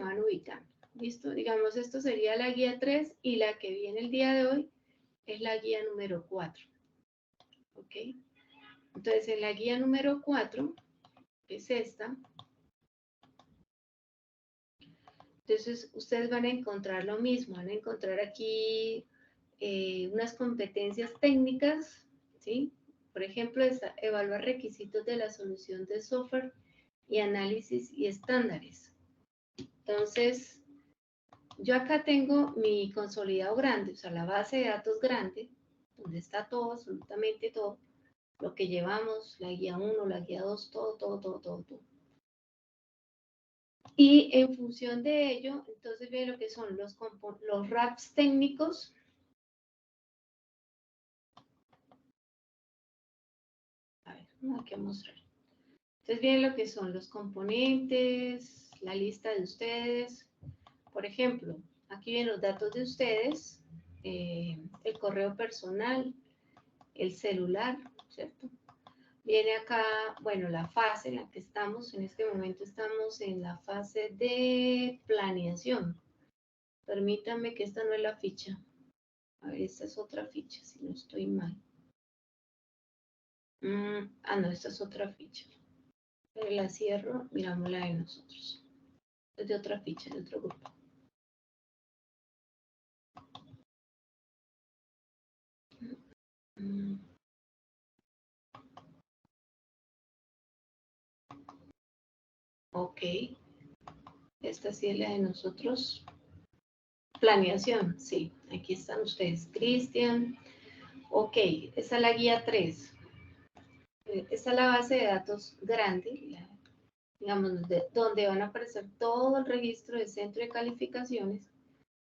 van ubicando. ¿Listo? Digamos, esto sería la guía 3 y la que viene el día de hoy es la guía número 4. ¿Ok? Entonces, en la guía número 4, que es esta, entonces ustedes van a encontrar lo mismo, van a encontrar aquí unas competencias técnicas, ¿sí? Por ejemplo, evaluar requisitos de la solución de software y análisis y estándares. Entonces, yo acá tengo mi consolidado grande, o sea, la base de datos grande, donde está todo, absolutamente todo, lo que llevamos, la guía 1, la guía 2, todo. Y en función de ello, entonces viene lo que son los RAPs técnicos. A ver, hay que mostrar. Entonces viene lo que son los componentes, la lista de ustedes. Por ejemplo, aquí vienen los datos de ustedes, el correo personal, el celular, ¿cierto? Viene acá, bueno, la fase en la que estamos, en este momento estamos en la fase de planeación. Permítanme que esta no es la ficha. A ver, esta es otra ficha, si no estoy mal. No, esta es otra ficha. Pero la cierro, miramos la de nosotros. Es de otra ficha, de otro grupo. Ok. Esta sí es la de nosotros. Planeación, sí. Aquí están ustedes. Cristian. Ok, esa es la guía 3. Esta es la base de datos grande, digamos, donde van a aparecer todo el registro del centro de calificaciones.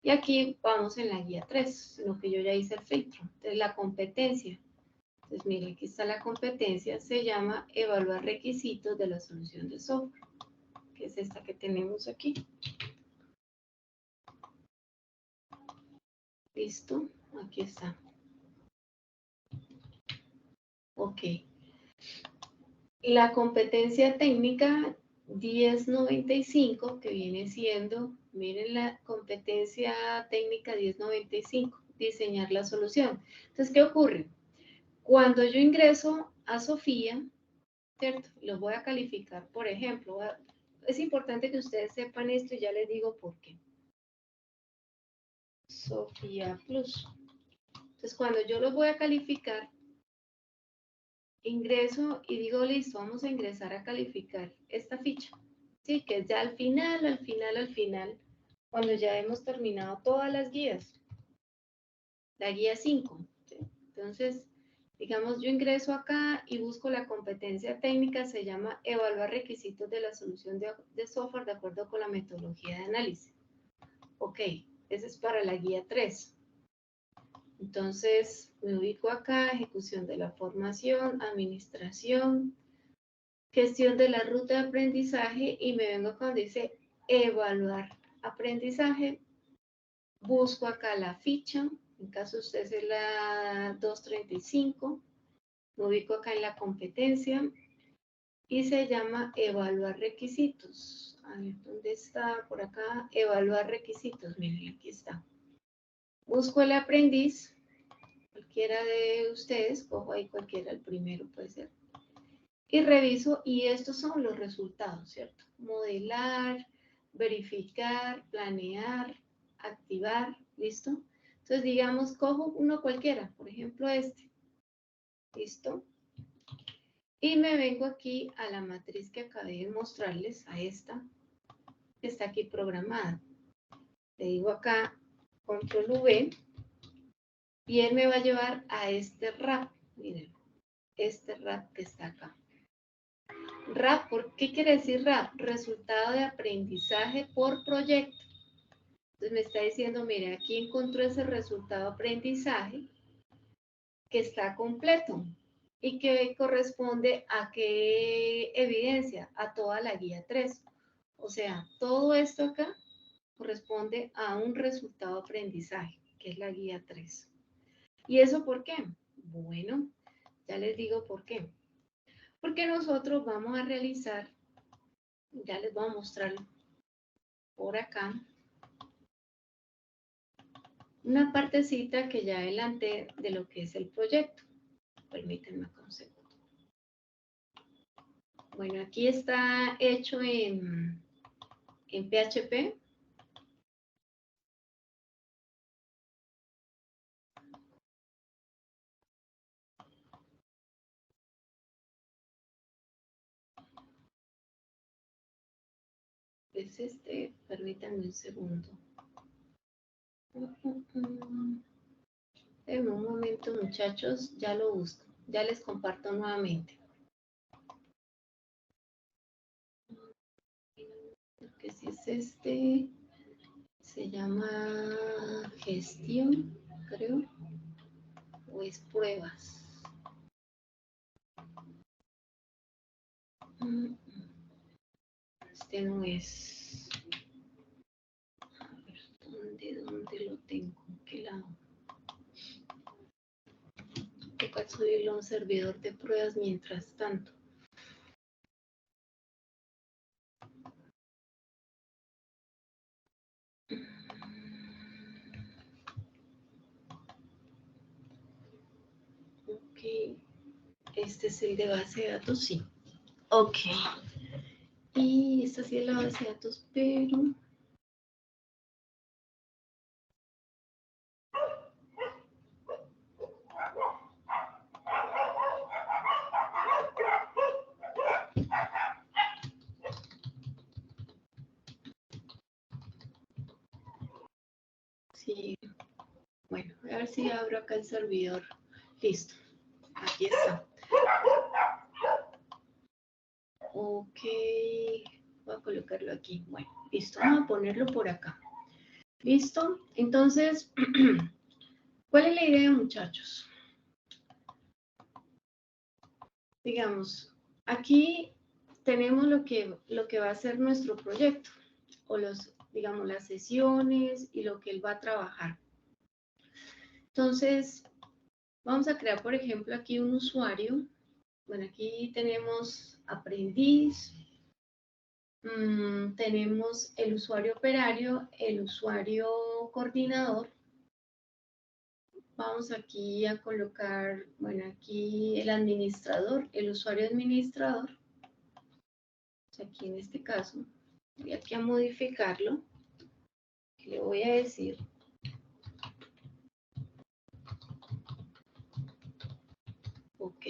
Y aquí vamos en la guía 3, en lo que yo ya hice el filtro. Entonces, la competencia. Entonces, miren, aquí está la competencia. Se llama evaluar requisitos de la solución de software, que es esta que tenemos aquí. Listo, aquí está. Ok. La competencia técnica 1095, que viene siendo, miren la competencia técnica 1095, diseñar la solución. Entonces, ¿qué ocurre? Cuando yo ingreso a Sofía, ¿cierto? Los voy a calificar, por ejemplo, es importante que ustedes sepan esto y ya les digo por qué. Sofía Plus. Entonces, cuando yo los voy a calificar, ingreso y digo, listo, vamos a ingresar a calificar esta ficha. Sí, que es ya al final, cuando ya hemos terminado todas las guías. La guía 5. ¿Sí? Entonces, digamos, yo ingreso acá y busco la competencia técnica, se llama evaluar requisitos de la solución de software de acuerdo con la metodología de análisis. Ok, ese es para la guía 3. Entonces, me ubico acá, ejecución de la formación, administración, gestión de la ruta de aprendizaje y me vengo cuando dice evaluar aprendizaje. Busco acá la ficha, en caso de ustedes es la 235, me ubico acá en la competencia y se llama evaluar requisitos. A ver, ¿dónde está? Por acá, evaluar requisitos, miren, aquí está. Busco el aprendiz, cualquiera de ustedes, cojo ahí cualquiera, el primero puede ser. Y reviso, y estos son los resultados, ¿cierto? Modelar, verificar, planear, activar, ¿listo? Entonces, digamos, cojo uno cualquiera, por ejemplo este, ¿listo? Y me vengo aquí a la matriz que acabé de mostrarles, a esta, que está aquí programada. Le digo acá, control V, y él me va a llevar a este RAP, miren, este RAP que está acá. RAP, ¿qué quiere decir RAP? Resultado de aprendizaje por proyecto. Entonces me está diciendo, mire, aquí encontró ese resultado de aprendizaje que está completo y que corresponde a qué evidencia, a toda la guía 3. O sea, todo esto acá corresponde a un resultado de aprendizaje, que es la guía 3. ¿Y eso por qué? Bueno, ya les digo por qué. Porque nosotros vamos a realizar, ya les voy a mostrar por acá una partecita que ya adelanté de lo que es el proyecto. Permítanme acá un segundo. Bueno, aquí está hecho en PHP. Es permítanme un segundo. En un momento, muchachos, ya lo busco. Ya les comparto nuevamente. Porque si es se llama gestión, creo, o es pruebas. Este no es. A ver, ¿dónde lo tengo? ¿En qué lado? Toca subirlo a un servidor de pruebas mientras tanto. Ok, este es el de base de datos, sí. Ok. Y esta sí es la base de datos, pero... Sí, bueno, a ver si abro acá el servidor. Listo, aquí está. Ok, voy a colocarlo aquí. Bueno, listo, vamos a ponerlo por acá. ¿Listo? Entonces, ¿cuál es la idea, muchachos? Digamos, aquí tenemos lo que va a ser nuestro proyecto, o digamos, las sesiones y lo que él va a trabajar. Entonces, vamos a crear, por ejemplo, aquí un usuario. Bueno, aquí tenemos aprendiz, tenemos el usuario operario, el usuario coordinador. Vamos aquí a colocar, bueno, aquí el administrador, el usuario administrador. Aquí en este caso, voy aquí a modificarlo. Le voy a decir ok.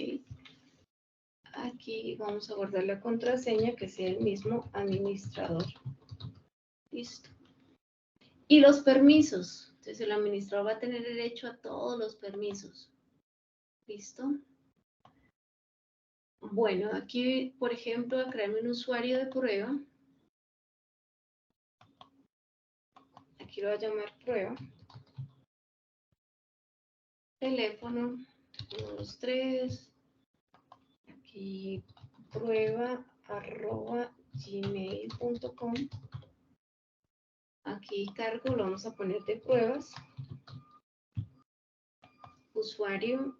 Aquí vamos a guardar la contraseña que sea el mismo administrador. Listo. Y los permisos. Entonces el administrador va a tener derecho a todos los permisos. ¿Listo? Bueno, aquí, por ejemplo, a crearme un usuario de prueba. Aquí lo voy a llamar prueba. Teléfono, 123. Aquí prueba@gmail.com. Aquí cargo, lo vamos a poner de pruebas. Usuario,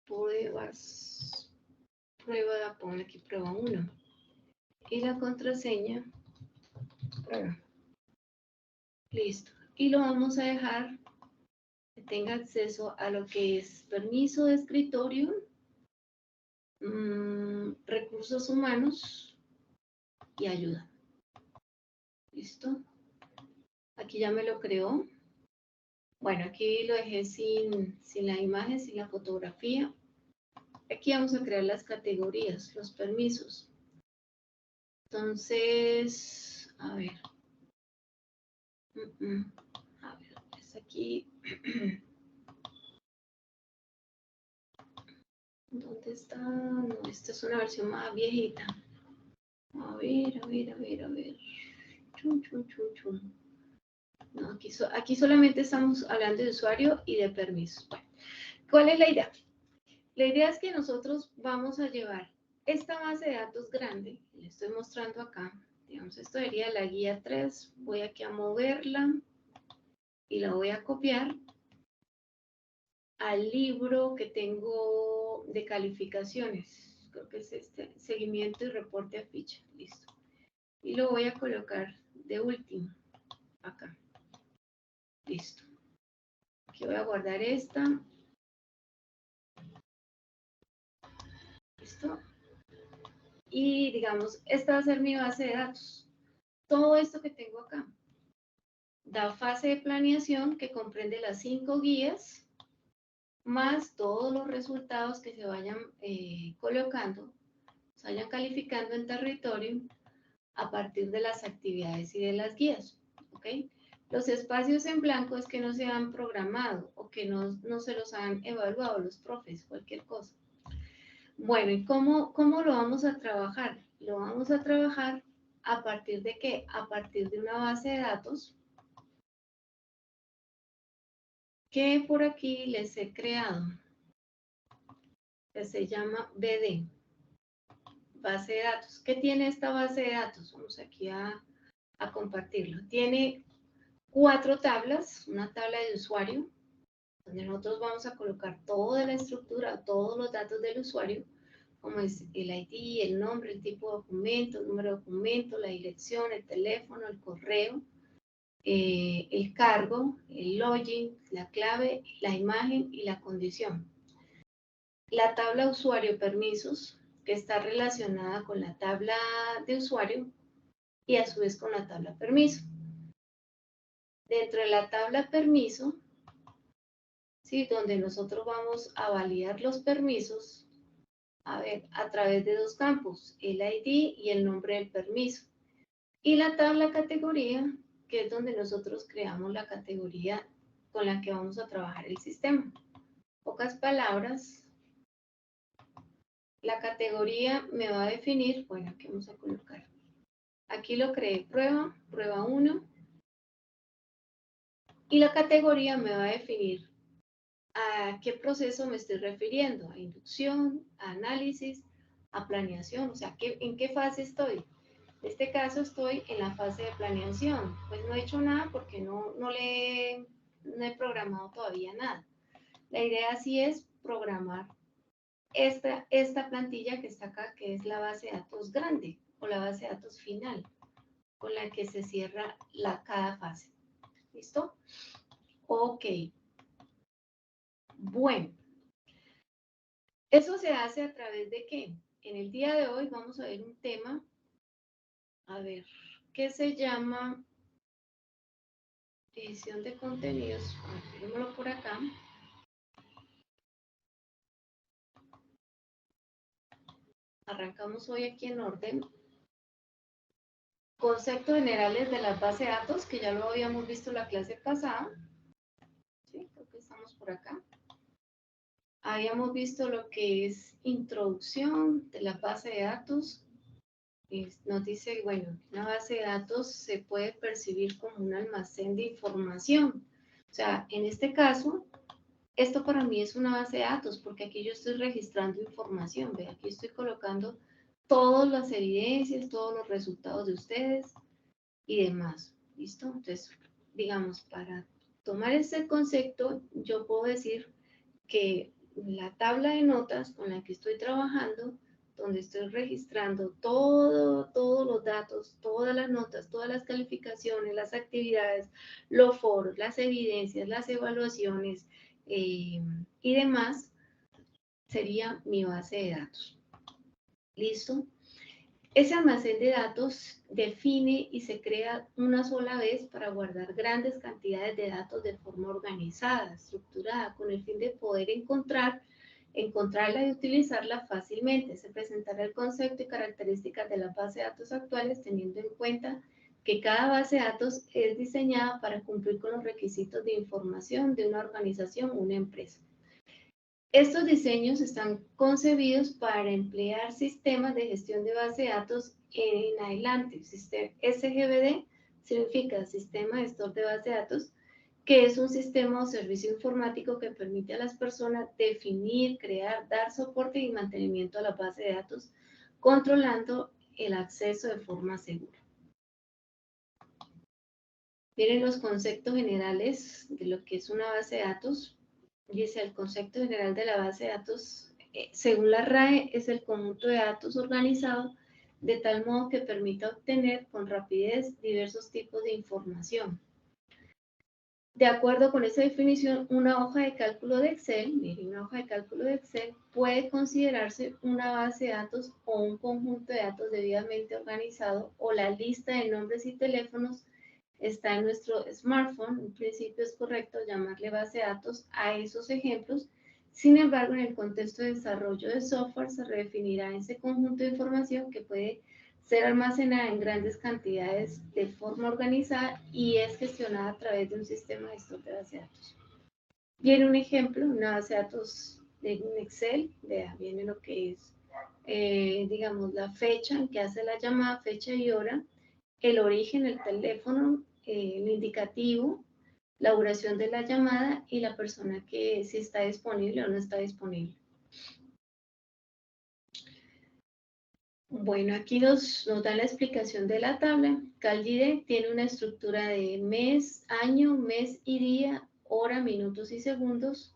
pruebas, prueba, ponle aquí prueba 1. Y la contraseña, prueba. Listo. Y lo vamos a dejar que tenga acceso a lo que es permiso de escritorio, recursos humanos y ayuda. ¿Listo? Aquí ya me lo creó. Bueno, aquí lo dejé sin la imagen, sin la fotografía. Aquí vamos a crear las categorías, los permisos. Entonces, a ver. A ver, es aquí. ¿Dónde está? No, esta es una versión más viejita. A ver. Chum. No, aquí solamente estamos hablando de usuario y de permisos. Bueno, ¿cuál es la idea? La idea es que nosotros vamos a llevar esta base de datos grande, le estoy mostrando acá, digamos, esto sería la guía 3, voy aquí a moverla y la voy a copiar al libro que tengo de calificaciones, creo que es este, seguimiento y reporte a ficha, listo. y lo voy a colocar de último, acá. Listo. Aquí voy a guardar esta. Listo. Y digamos, esta va a ser mi base de datos. Todo esto que tengo acá da fase de planeación que comprende las 5 guías, más todos los resultados que se vayan colocando, se vayan calificando en territorio a partir de las actividades y de las guías. ¿Ok? Los espacios en blanco es que no se han programado o que no se los han evaluado los profes, cualquier cosa. Bueno, ¿y cómo lo vamos a trabajar? Lo vamos a trabajar a partir de ¿qué? A partir de una base de datos que por aquí les he creado, que se llama BD, base de datos. ¿Qué tiene esta base de datos? Vamos aquí a compartirlo. Tiene 4 tablas, una tabla de usuario, donde nosotros vamos a colocar toda la estructura, todos los datos del usuario, como es el ID, el nombre, el tipo de documento, el número de documento, la dirección, el teléfono, el correo, el cargo, el login, la clave, la imagen y la condición. La tabla usuario permisos, que está relacionada con la tabla de usuario y a su vez con la tabla permiso. Dentro de la tabla permiso, ¿sí? Donde nosotros vamos a validar los permisos, a través de 2 campos, el ID y el nombre del permiso. Y la tabla categoría, que es donde nosotros creamos la categoría con la que vamos a trabajar el sistema. Pocas palabras, la categoría me va a definir, bueno, aquí vamos a colocar. Aquí lo creé prueba 1. Y la categoría me va a definir a qué proceso me estoy refiriendo, a inducción, a análisis, a planeación, o sea, ¿en qué fase estoy? En este caso estoy en la fase de planeación, pues no he hecho nada porque no he programado todavía nada. La idea sí es programar esta plantilla que está acá, que es la base de datos grande o la base de datos final, con la que se cierra cada fase. ¿Listo? Ok. Bueno, eso se hace a través de ¿qué? En el día de hoy vamos a ver un tema, a ver, que se llama edición de contenidos. Pongámoslo por acá. Arrancamos hoy aquí en orden. Conceptos generales de las bases de datos, que ya lo habíamos visto la clase pasada. Sí, creo que estamos por acá. Habíamos visto lo que es introducción de la base de datos. Nos dice, bueno, una base de datos se puede percibir como un almacén de información. O sea, en este caso, esto para mí es una base de datos, porque aquí yo estoy registrando información. Ve, aquí estoy colocando todas las evidencias, todos los resultados de ustedes y demás. ¿Listo? Entonces, digamos, para tomar este concepto, yo puedo decir que la tabla de notas con la que estoy trabajando, donde estoy registrando todos los datos, todas las notas, todas las calificaciones, las actividades, los foros, las evidencias, las evaluaciones y demás, sería mi base de datos. ¿Listo? Ese almacén de datos define y se crea una sola vez para guardar grandes cantidades de datos de forma organizada, estructurada, con el fin de poder encontrarla y utilizarla fácilmente. Se presentará el concepto y características de la base de datos actuales, teniendo en cuenta que cada base de datos es diseñada para cumplir con los requisitos de información de una organización o una empresa. Estos diseños están concebidos para emplear sistemas de gestión de base de datos en adelante. SGBD significa Sistema Gestor de Base de Datos, que es un sistema o servicio informático que permite a las personas definir, crear, dar soporte y mantenimiento a la base de datos, controlando el acceso de forma segura. Miren los conceptos generales de lo que es una base de datos. Dice, el concepto general de la base de datos, según la RAE, es el conjunto de datos organizado de tal modo que permita obtener con rapidez diversos tipos de información. De acuerdo con esa definición, una hoja de cálculo de Excel, mire, una hoja de cálculo de Excel puede considerarse una base de datos o un conjunto de datos debidamente organizado, o la lista de nombres y teléfonos está en nuestro smartphone. En principio es correcto llamarle base de datos a esos ejemplos. Sin embargo, en el contexto de desarrollo de software se redefinirá ese conjunto de información que puede ser almacenada en grandes cantidades de forma organizada y es gestionada a través de un sistema de gestor de base de datos. Viene un ejemplo, una base de datos de un Excel, vea, viene lo que es, digamos, la fecha en que hace la llamada, fecha y hora, el origen, el teléfono, el indicativo, la duración de la llamada y la persona que si está disponible o no está disponible. Bueno, aquí nos da la explicación de la tabla. CalDID tiene una estructura de mes, año, mes y día, hora, minutos y segundos,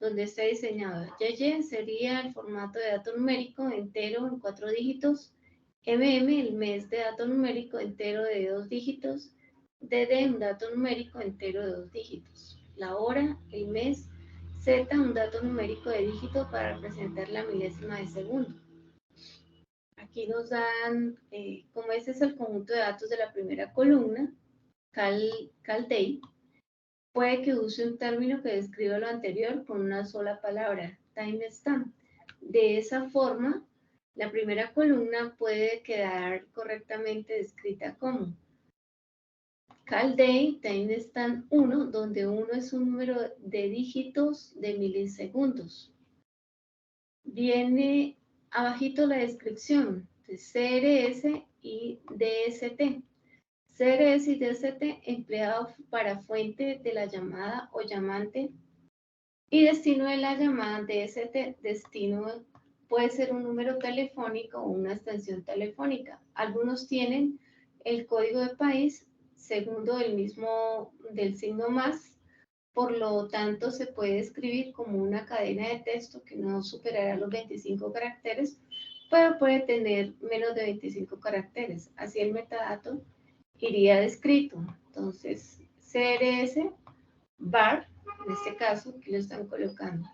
donde está diseñado. YY sería el formato de dato numérico entero en 4 dígitos. el mes de dato numérico entero de 2 dígitos. DD, un dato numérico entero de 2 dígitos. La hora, el mes. Z, un dato numérico de dígito para representar la milésima de segundo. Aquí nos dan, como ese es el conjunto de datos de la primera columna, CalDay, puede que use un término que describa lo anterior con una sola palabra, timestamp. De esa forma, la primera columna puede quedar correctamente descrita como CalDay timestamp 1, donde 1 es un número de dígitos de milisegundos. Viene abajito la descripción de CRS y DST. CRS y DST empleados para fuente de la llamada o llamante y destino de la llamada. DST, destino puede ser un número telefónico o una extensión telefónica. Algunos tienen el código de país segundo del signo más. Por lo tanto, se puede escribir como una cadena de texto que no superará los 25 caracteres, pero puede tener menos de 25 caracteres. Así el metadato iría descrito. Entonces, CRS, bar, en este caso, aquí lo están colocando.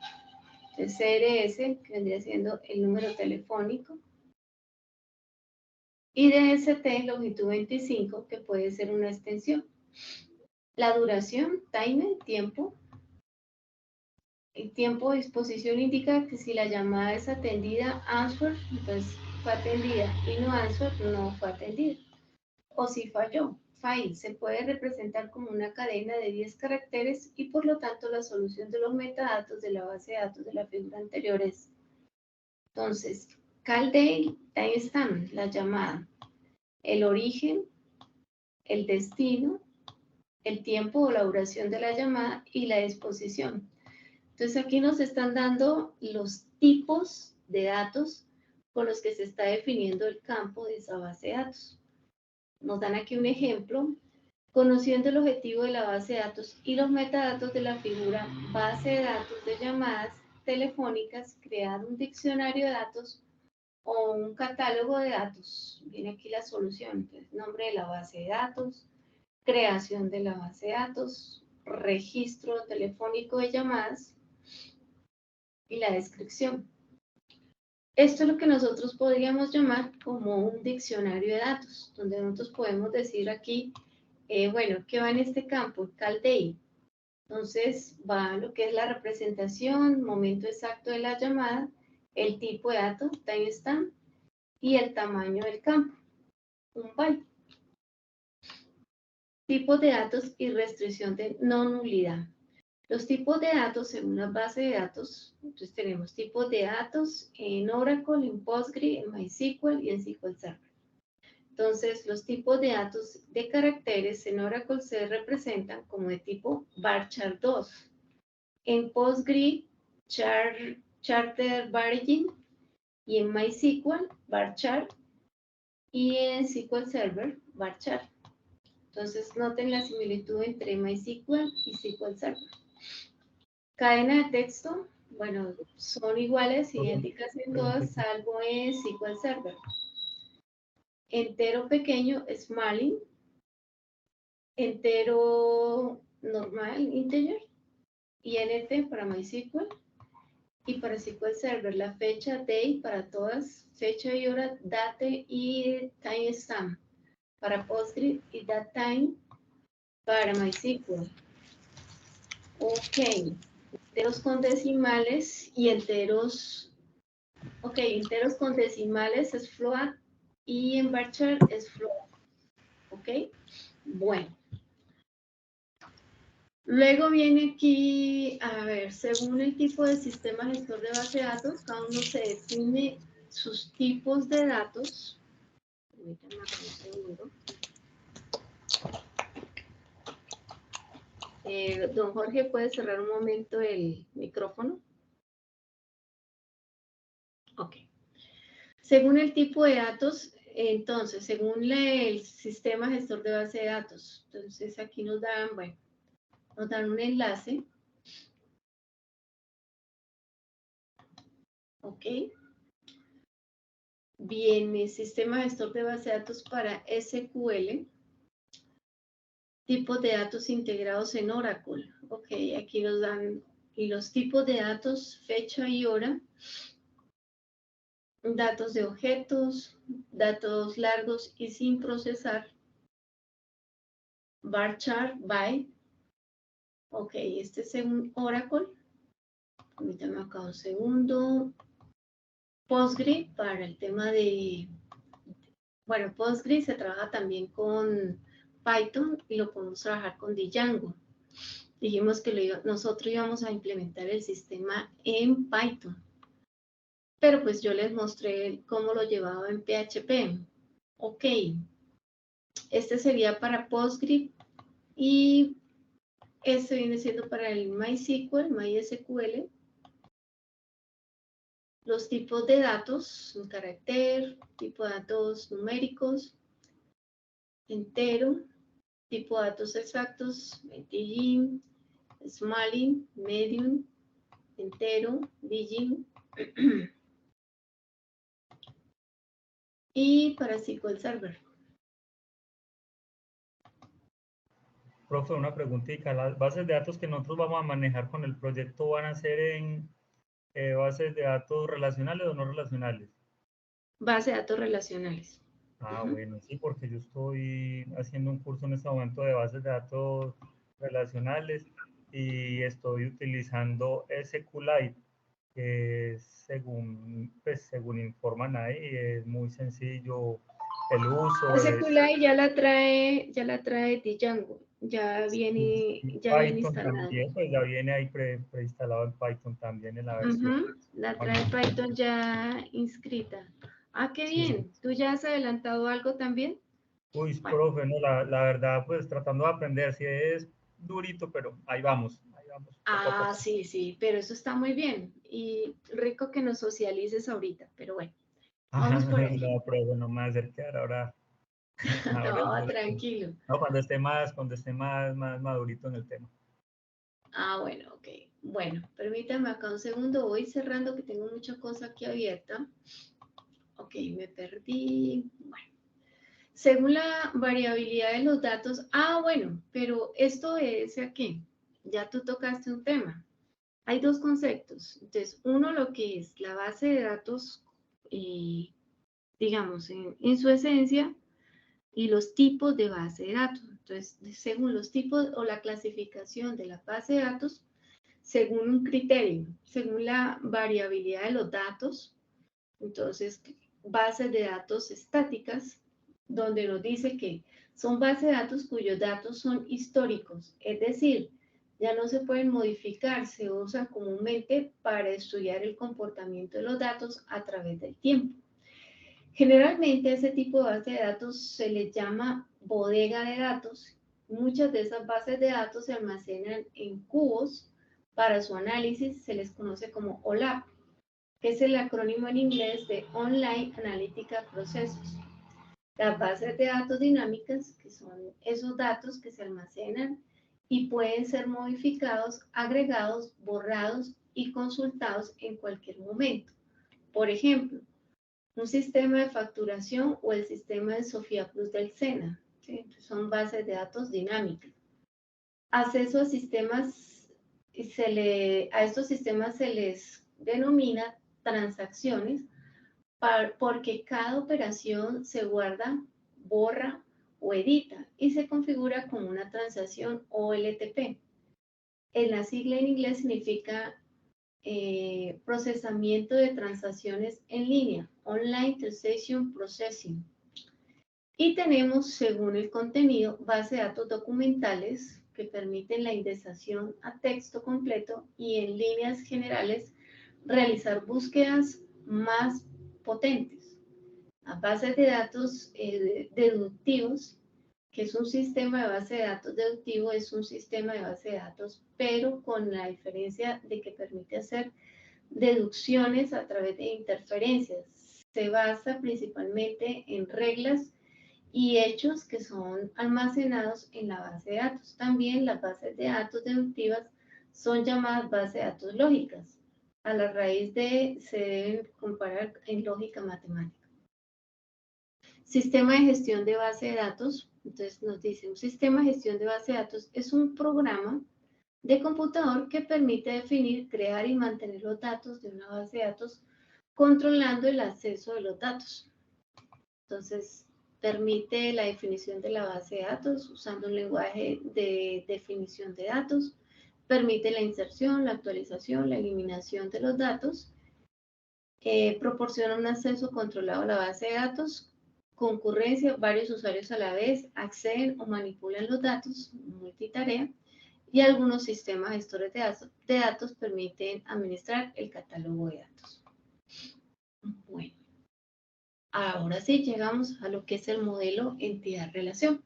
Entonces, CRS, que vendría siendo el número telefónico, y DST, longitud 25, que puede ser una extensión. La duración, timer, tiempo. El tiempo de disposición indica que si la llamada es atendida, answer, entonces fue atendida, y no answer, no fue atendida. O si falló, fail, se puede representar como una cadena de 10 caracteres y por lo tanto la solución de los metadatos de la base de datos de la figura anterior es. Entonces, CalDay, timestamp, la llamada, el origen, el destino, el tiempo o la duración de la llamada y la disposición. Entonces aquí nos están dando los tipos de datos con los que se está definiendo el campo de esa base de datos. Nos dan aquí un ejemplo. Conociendo el objetivo de la base de datos y los metadatos de la figura base de datos de llamadas telefónicas, crear un diccionario de datos o un catálogo de datos. Viene aquí la solución. Entonces, nombre de la base de datos, creación de la base de datos, registro telefónico de llamadas, y la descripción. Esto es lo que nosotros podríamos llamar como un diccionario de datos, donde nosotros podemos decir aquí, bueno, ¿qué va en este campo? CalDay. Entonces va lo que es la representación, momento exacto de la llamada, el tipo de dato, timestamp, y el tamaño del campo, un byte. Tipos de datos y restricción de no nulidad. Los tipos de datos según la base de datos, entonces tenemos tipos de datos en Oracle, en Postgre, en MySQL y en SQL Server. Entonces, los tipos de datos de caracteres en Oracle se representan como de tipo varchar2. En Postgre, charter varchar, y en MySQL, varchar, y en SQL Server, varchar. Entonces, noten la similitud entre MySQL y SQL Server. Cadena de texto, bueno, son iguales, idénticas en todas, salvo en SQL Server. entero pequeño, smalling, entero normal, integer, int para MySQL, y para SQL Server la fecha, day para todas, fecha y hora, date y timestamp para Postgre y datetime para MySQL. Ok, enteros con decimales y enteros, ok, enteros con decimales es float y en varchar es float. Ok, bueno. Luego viene aquí, a ver, según el tipo de sistema gestor de base de datos, cada uno se define sus tipos de datos. Permítanme un segundo. Don Jorge, ¿puede cerrar un momento el micrófono? Ok. Según el tipo de datos, entonces, según el sistema gestor de base de datos, entonces aquí nos dan, bueno, nos dan un enlace. Ok. Viene sistema gestor de base de datos para SQL. Tipos de datos integrados en Oracle. Ok, aquí nos dan los tipos de datos, fecha y hora. Datos de objetos, datos largos y sin procesar. Varchar, by. Ok, este es según Oracle. Permítanme acá un segundo. Postgre para el tema de... Bueno, Postgre se trabaja también con Python y lo podemos trabajar con Django. Dijimos que nosotros íbamos a implementar el sistema en Python. Pero pues yo les mostré cómo lo llevaba en PHP. Ok. Este sería para Postgre y este viene siendo para el MySQL, MySQL. Los tipos de datos, un carácter, tipo de datos numéricos, entero, tipo de datos exactos, integer, smalling, medium, entero, digit. Y para SQL Server. Profe, una preguntita. ¿Las bases de datos que nosotros vamos a manejar con el proyecto van a ser en bases de datos relacionales o no relacionales? Base de datos relacionales. Ah, bueno, sí, porque yo estoy haciendo un curso en este momento de bases de datos relacionales y estoy utilizando SQLite, que según informan ahí, es muy sencillo el uso. SQLite ya la trae Django, ya viene Python instalada. también, pues ya viene ahí preinstalado en Python también en la versión. La trae Python ya inscrita. Ah, qué Sí, sí. bien. ¿Tú ya has adelantado algo también? Uy, Bueno. profe, no, la verdad, pues tratando de aprender, sí es durito, pero ahí vamos, poco a poco. Sí, sí, pero eso está muy bien. Y rico que nos socialices ahorita, pero bueno, vamos por ahí. No, profe, no me voy a acercar ahora. Ahora No, tranquilo. no, cuando esté más madurito en el tema. Bueno, ok. Bueno, permítame acá un segundo, voy cerrando que tengo mucha cosa aquí abierta. Ok, me perdí. Bueno, según la variabilidad de los datos. Bueno, pero esto es aquí. Ya tú tocaste un tema. Hay dos conceptos. Entonces, uno lo que es la base de datos, digamos, en su esencia, y los tipos de base de datos. Entonces, según los tipos o la clasificación de la base de datos, según un criterio, según la variabilidad de los datos, entonces bases de datos estáticas, donde nos dice que son bases de datos cuyos datos son históricos, es decir, ya no se pueden modificar, se usan comúnmente para estudiar el comportamiento de los datos a través del tiempo. Generalmente a ese tipo de base de datos se les llama bodega de datos. Muchas de esas bases de datos se almacenan en cubos. Para su análisis se les conoce como OLAP, que es el acrónimo en inglés de Online Analytical Processes. Las bases de datos dinámicas, que son esos datos que se almacenan y pueden ser modificados, agregados, borrados y consultados en cualquier momento. Por ejemplo, un sistema de facturación o el sistema de Sofía Plus del SENA. ¿Sí? Son bases de datos dinámicas. Acceso a sistemas, a estos sistemas se les denomina transacciones porque cada operación se guarda, borra o edita y se configura como una transacción OLTP. En la sigla en inglés significa procesamiento de transacciones en línea, Online Transaction Processing. Y tenemos, según el contenido, base de datos documentales que permiten la indexación a texto completo y en líneas generales realizar búsquedas más potentes. A bases de datos deductivos, que es un sistema de base de datos deductivo, es un sistema de base de datos, pero con la diferencia de que permite hacer deducciones a través de interferencias. Se basa principalmente en reglas y hechos que son almacenados en la base de datos. También las bases de datos deductivas son llamadas bases de datos lógicas. A la raíz de se deben comparar en lógica matemática. Sistema de gestión de base de datos. Entonces nos dice, un sistema de gestión de base de datos es un programa de computador que permite definir, crear y mantener los datos de una base de datos controlando el acceso de los datos. Entonces, permite la definición de la base de datos usando un lenguaje de definición de datos, permite la inserción, la actualización, la eliminación de los datos, proporciona un acceso controlado a la base de datos, concurrencia, varios usuarios a la vez acceden o manipulan los datos, multitarea, y algunos sistemas gestores de datos permiten administrar el catálogo de datos. Bueno. Ahora sí, llegamos a lo que es el modelo entidad-relación.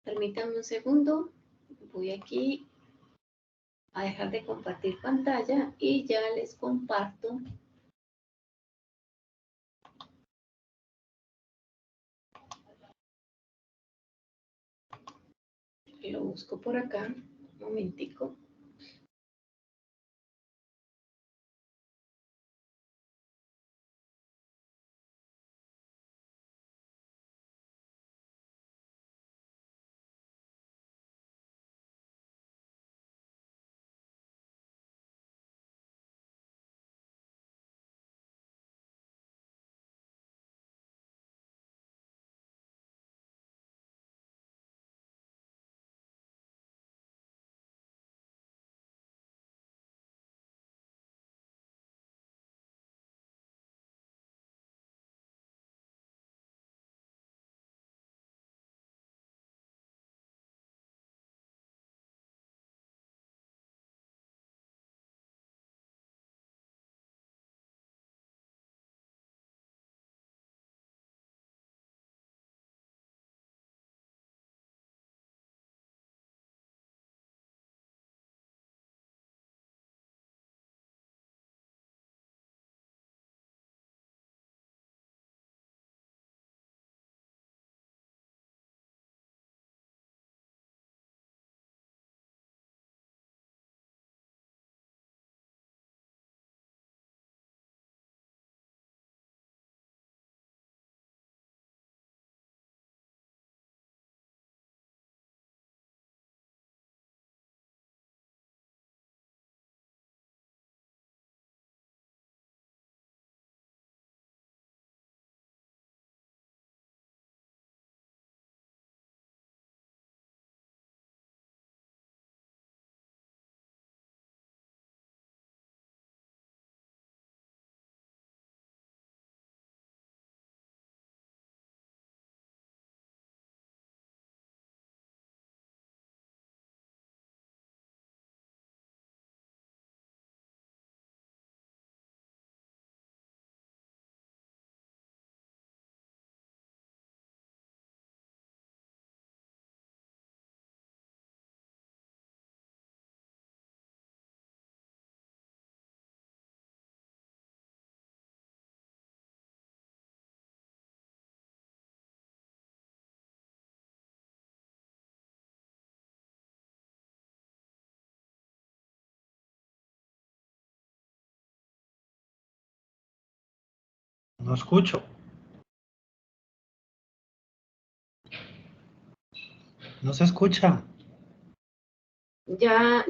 Permítanme un segundo. Voy aquí a dejar de compartir pantalla y ya les comparto. Lo busco por acá. Un momentico. No escucho. No se escucha. Ya,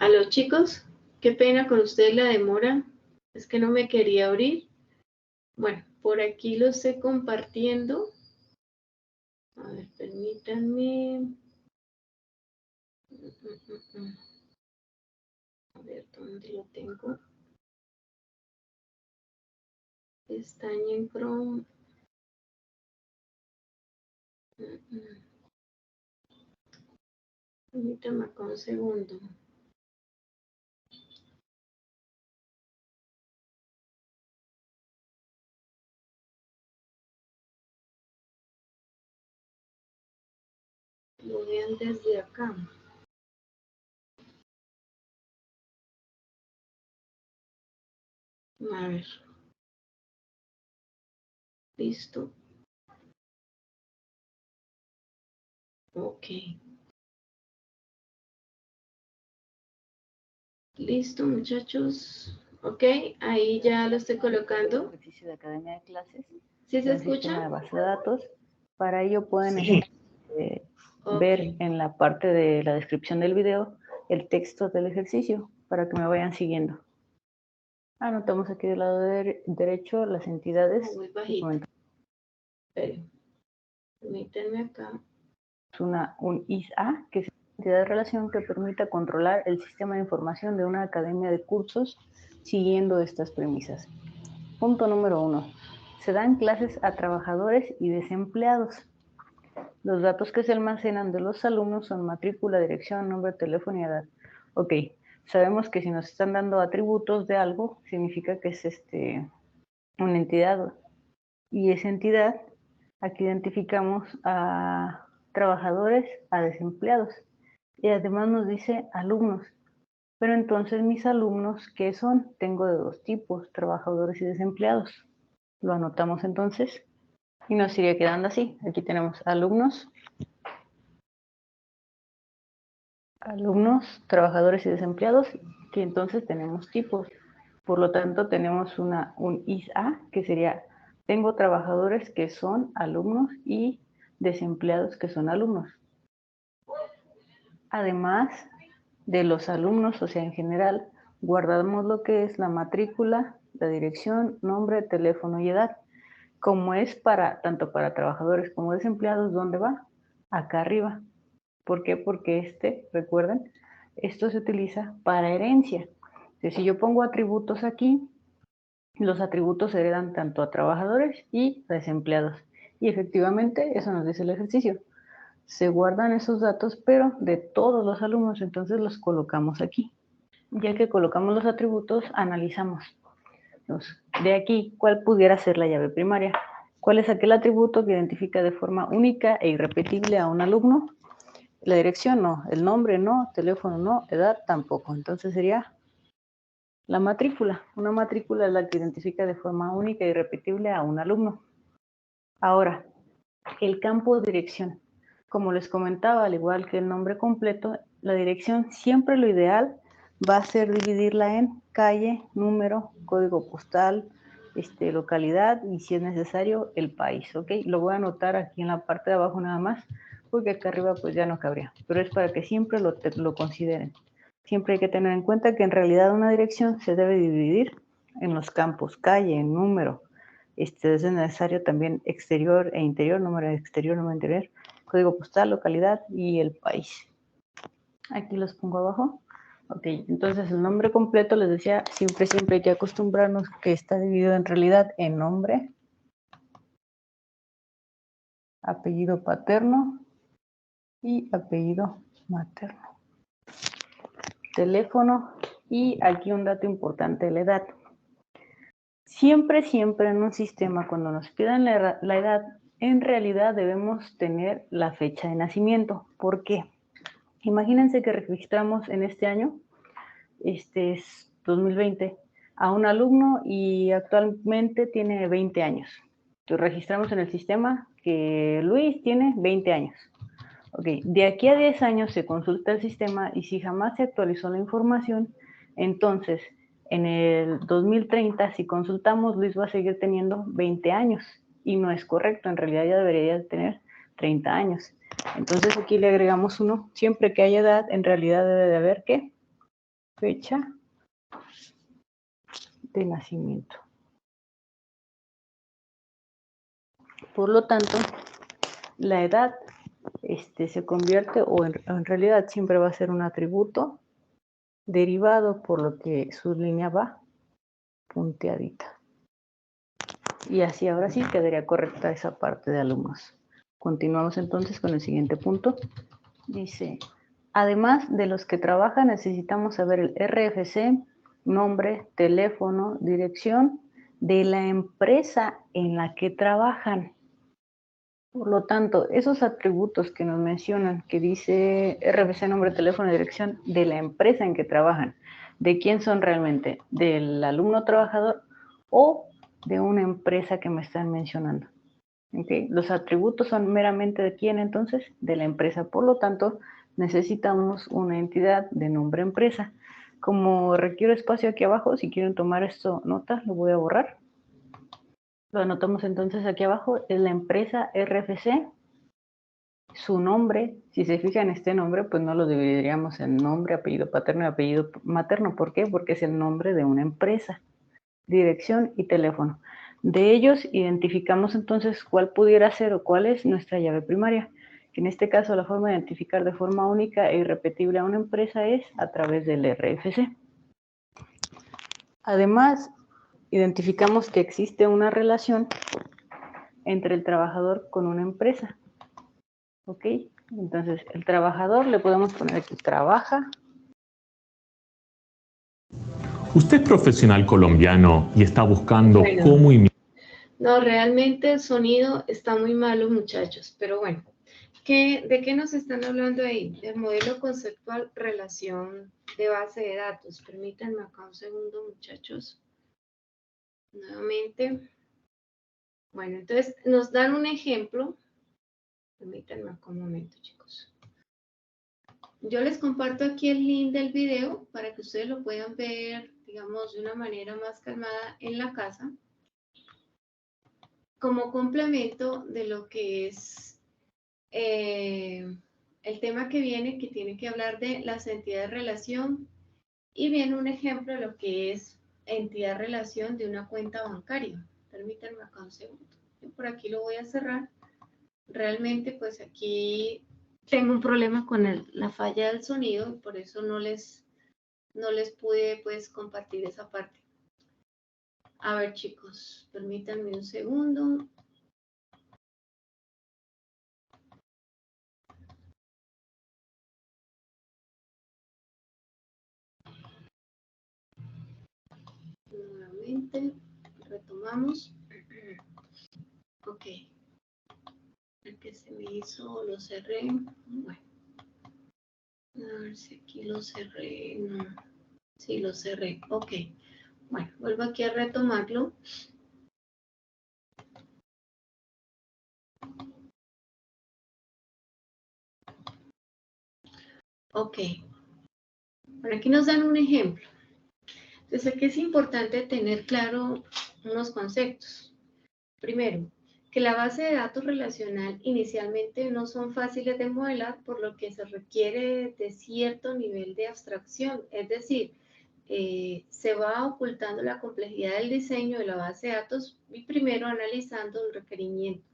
A los chicos, qué pena con ustedes la demora. Es que no me quería abrir. Bueno, por aquí lo estoy compartiendo. A ver, permítanme. A ver, ¿dónde lo tengo? Pestaña en Chrome. Permítame acá un segundo. Lo vean desde acá. A ver. Listo. Ok. Listo, muchachos. Ok, ahí ya lo estoy colocando. Ejercicio de Academia de Clases. ¿Sí se Un sistema de escucha? base de datos. Para ello pueden Sí. ver Ok. en la parte de la descripción del video el texto del ejercicio para que me vayan siguiendo. Anotamos aquí del lado derecho las entidades. Muy bajito. Esperen. Permítanme acá. Es un ISA, que es una entidad de relación que permita controlar el sistema de información de una academia de cursos siguiendo estas premisas. Punto número 1. Se dan clases a trabajadores y desempleados. Los datos que se almacenan de los alumnos son matrícula, dirección, nombre, teléfono y edad. Ok, sabemos que si nos están dando atributos de algo, significa que es una entidad. Y esa entidad, aquí identificamos a trabajadores, a desempleados. Y además nos dice alumnos. Pero entonces mis alumnos, ¿qué son? Tengo de dos tipos, trabajadores y desempleados. Lo anotamos entonces y nos sigue quedando así. Aquí tenemos alumnos, trabajadores y desempleados, que entonces tenemos tipos. Por lo tanto, tenemos un ISA, que sería, tengo trabajadores que son alumnos y desempleados que son alumnos. Además de los alumnos, o sea, en general, guardamos lo que es la matrícula, la dirección, nombre, teléfono y edad. Como es tanto para trabajadores como desempleados, ¿dónde va? Acá arriba. ¿Por qué? Porque recuerden, esto se utiliza para herencia. Entonces, si yo pongo atributos aquí, los atributos se heredan tanto a trabajadores y a desempleados. Y efectivamente, eso nos dice el ejercicio. Se guardan esos datos, pero de todos los alumnos, entonces los colocamos aquí. Ya que colocamos los atributos, analizamos. De aquí, ¿cuál pudiera ser la llave primaria? ¿Cuál es aquel atributo que identifica de forma única e irrepetible a un alumno? La dirección no, el nombre no, teléfono no, edad tampoco. Entonces sería la matrícula. Una matrícula es la que identifica de forma única e irrepetible a un alumno. Ahora, el campo dirección. Como les comentaba, al igual que el nombre completo, la dirección siempre lo ideal va a ser dividirla en calle, número, código postal, localidad y si es necesario el país, ¿ok? Lo voy a anotar aquí en la parte de abajo nada más porque acá arriba pues ya no cabría, pero es para que siempre lo consideren. Siempre hay que tener en cuenta que en realidad una dirección se debe dividir en los campos, calle, número, es necesario también exterior e interior, número exterior, número interior, código postal, localidad y el país. Aquí los pongo abajo. Ok, entonces el nombre completo, les decía, siempre hay que acostumbrarnos que está dividido en realidad en nombre, apellido paterno y apellido materno. Teléfono y aquí un dato importante, la edad. Siempre en un sistema, cuando nos pidan la edad, en realidad debemos tener la fecha de nacimiento. ¿Por qué? Imagínense que registramos en este año, este es 2020, a un alumno y actualmente tiene 20 años. Entonces registramos en el sistema que Luis tiene 20 años. Ok, de aquí a 10 años se consulta el sistema y si jamás se actualizó la información, entonces en el 2030, si consultamos, Luis va a seguir teniendo 20 años y no es correcto, en realidad ya debería tener 30 años. Entonces aquí le agregamos 1, siempre que haya edad, en realidad debe de haber ¿qué? fecha de nacimiento. Por lo tanto, la edad se convierte, o en realidad siempre va a ser un atributo derivado, por lo que su línea va punteadita. Y así ahora sí quedaría correcta esa parte de alumnos. Continuamos entonces con el siguiente punto. Dice, además de los que trabajan, necesitamos saber el RFC, nombre, teléfono, dirección de la empresa en la que trabajan. Por lo tanto, esos atributos que nos mencionan, que dice RFC, nombre, teléfono, dirección de la empresa en que trabajan, ¿de quién son realmente? ¿Del alumno trabajador o de una empresa que me están mencionando? ¿Okay? Los atributos son meramente de quién entonces, de la empresa. Por lo tanto, necesitamos una entidad de nombre empresa. Como requiero espacio aquí abajo, si quieren tomar esto nota, lo voy a borrar. Lo anotamos entonces aquí abajo, es la empresa RFC. Su nombre, si se fijan este nombre, pues no lo dividiríamos en nombre, apellido paterno y apellido materno. ¿Por qué? Porque es el nombre de una empresa. Dirección y teléfono. De ellos identificamos entonces cuál pudiera ser o cuál es nuestra llave primaria, que en este caso la forma de identificar de forma única e irrepetible a una empresa es a través del RFC. Además, identificamos que existe una relación entre el trabajador con una empresa. ¿Ok? Entonces, el trabajador le podemos poner aquí, trabaja. Usted es profesional colombiano y está buscando cómo imitar. No, realmente el sonido está muy malo, muchachos, pero bueno. ¿De qué nos están hablando ahí? Del modelo conceptual relación de base de datos. Permítanme acá un segundo, muchachos. Nuevamente. Bueno, entonces nos dan un ejemplo. Permítanme acá un momento, chicos. Yo les comparto aquí el link del video para que ustedes lo puedan ver, digamos, de una manera más calmada en la casa, como complemento de lo que es el tema que viene, que tiene que hablar de las entidades de relación, y viene un ejemplo de lo que es entidad de relación de una cuenta bancaria. Permítanme acá un segundo. Yo por aquí lo voy a cerrar. Realmente, pues aquí tengo un problema con la falla del sonido y por eso no les pude pues compartir esa parte. A ver, chicos, permítanme un segundo. Nuevamente, retomamos. Ok. El que se me hizo, lo cerré. Bueno. A ver si aquí lo cerré. No. Sí, lo cerré. Ok. Bueno, vuelvo aquí a retomarlo. Ok. Por aquí nos dan un ejemplo. Entonces, aquí es importante tener claro unos conceptos. Primero, que la base de datos relacional inicialmente no son fáciles de modelar, por lo que se requiere de cierto nivel de abstracción. Es decir, se va ocultando la complejidad del diseño de la base de datos y primero analizando el requerimiento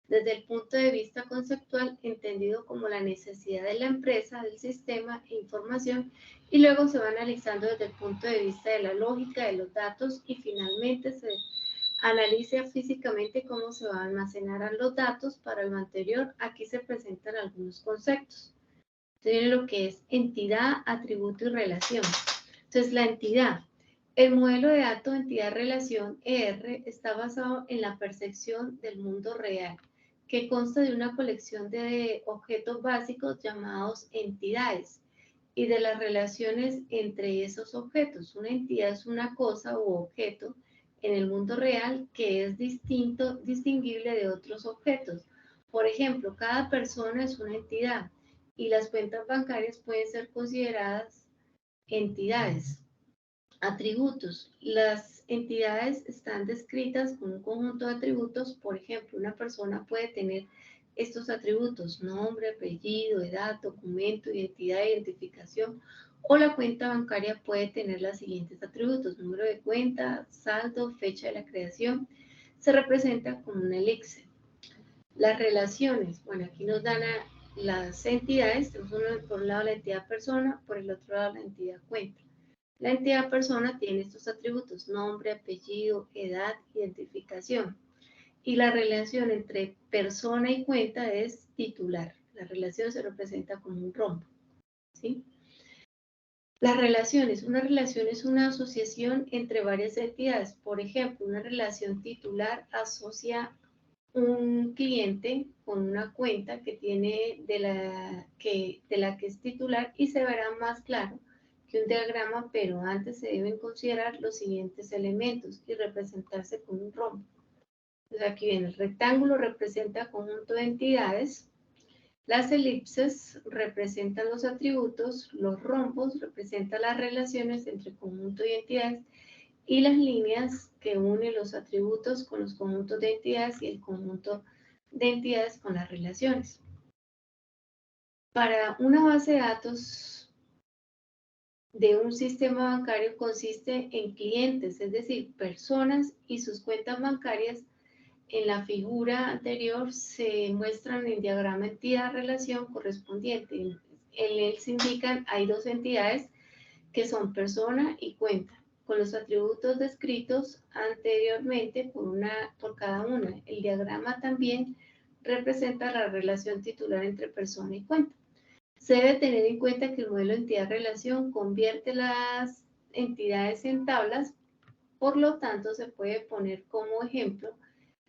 desde el punto de vista conceptual, entendido como la necesidad de la empresa, del sistema e información, y luego se va analizando desde el punto de vista de la lógica de los datos y finalmente se analiza físicamente cómo se van a almacenar los datos. Para lo anterior, aquí se presentan algunos conceptos. Tiene lo que es entidad, atributo y relación. Entonces, la entidad. El modelo de datos entidad-relación, ER, está basado en la percepción del mundo real, que consta de una colección de objetos básicos llamados entidades y de las relaciones entre esos objetos. Una entidad es una cosa u objeto en el mundo real que es distinguible de otros objetos. Por ejemplo, cada persona es una entidad y las cuentas bancarias pueden ser consideradas entidades. Atributos. Las entidades están descritas con un conjunto de atributos. Por ejemplo, una persona puede tener estos atributos: nombre, apellido, edad, documento, identidad, identificación, O la cuenta bancaria puede tener los siguientes atributos: número de cuenta, saldo, fecha de la creación. Se representa como una elixir. Las relaciones, bueno, aquí nos dan a las entidades. Tenemos por un lado la entidad persona, por el otro lado la entidad cuenta. La entidad persona tiene estos atributos: nombre, apellido, edad, identificación. Y la relación entre persona y cuenta es titular. La relación se representa como un rombo, ¿sí? Las relaciones. Una relación es una asociación entre varias entidades. Por ejemplo, una relación titular asocia un cliente con una cuenta que tiene de la que es titular, y se verá más claro que un diagrama, pero antes se deben considerar los siguientes elementos y representarse con un rombo. Entonces aquí viene: el rectángulo representa conjunto de entidades, las elipses representan los atributos, los rombos representan las relaciones entre conjunto y entidades, y las líneas que unen los atributos con los conjuntos de entidades y el conjunto de entidades con las relaciones. Para una base de datos de un sistema bancario consiste en clientes, es decir, personas y sus cuentas bancarias. En la figura anterior se muestran en diagrama entidad-relación correspondiente. En él se indican, hay dos entidades que son persona y cuenta, con los atributos descritos anteriormente por cada una. El diagrama también representa la relación titular entre persona y cuenta. Se debe tener en cuenta que el modelo entidad-relación convierte las entidades en tablas, por lo tanto se puede poner como ejemplo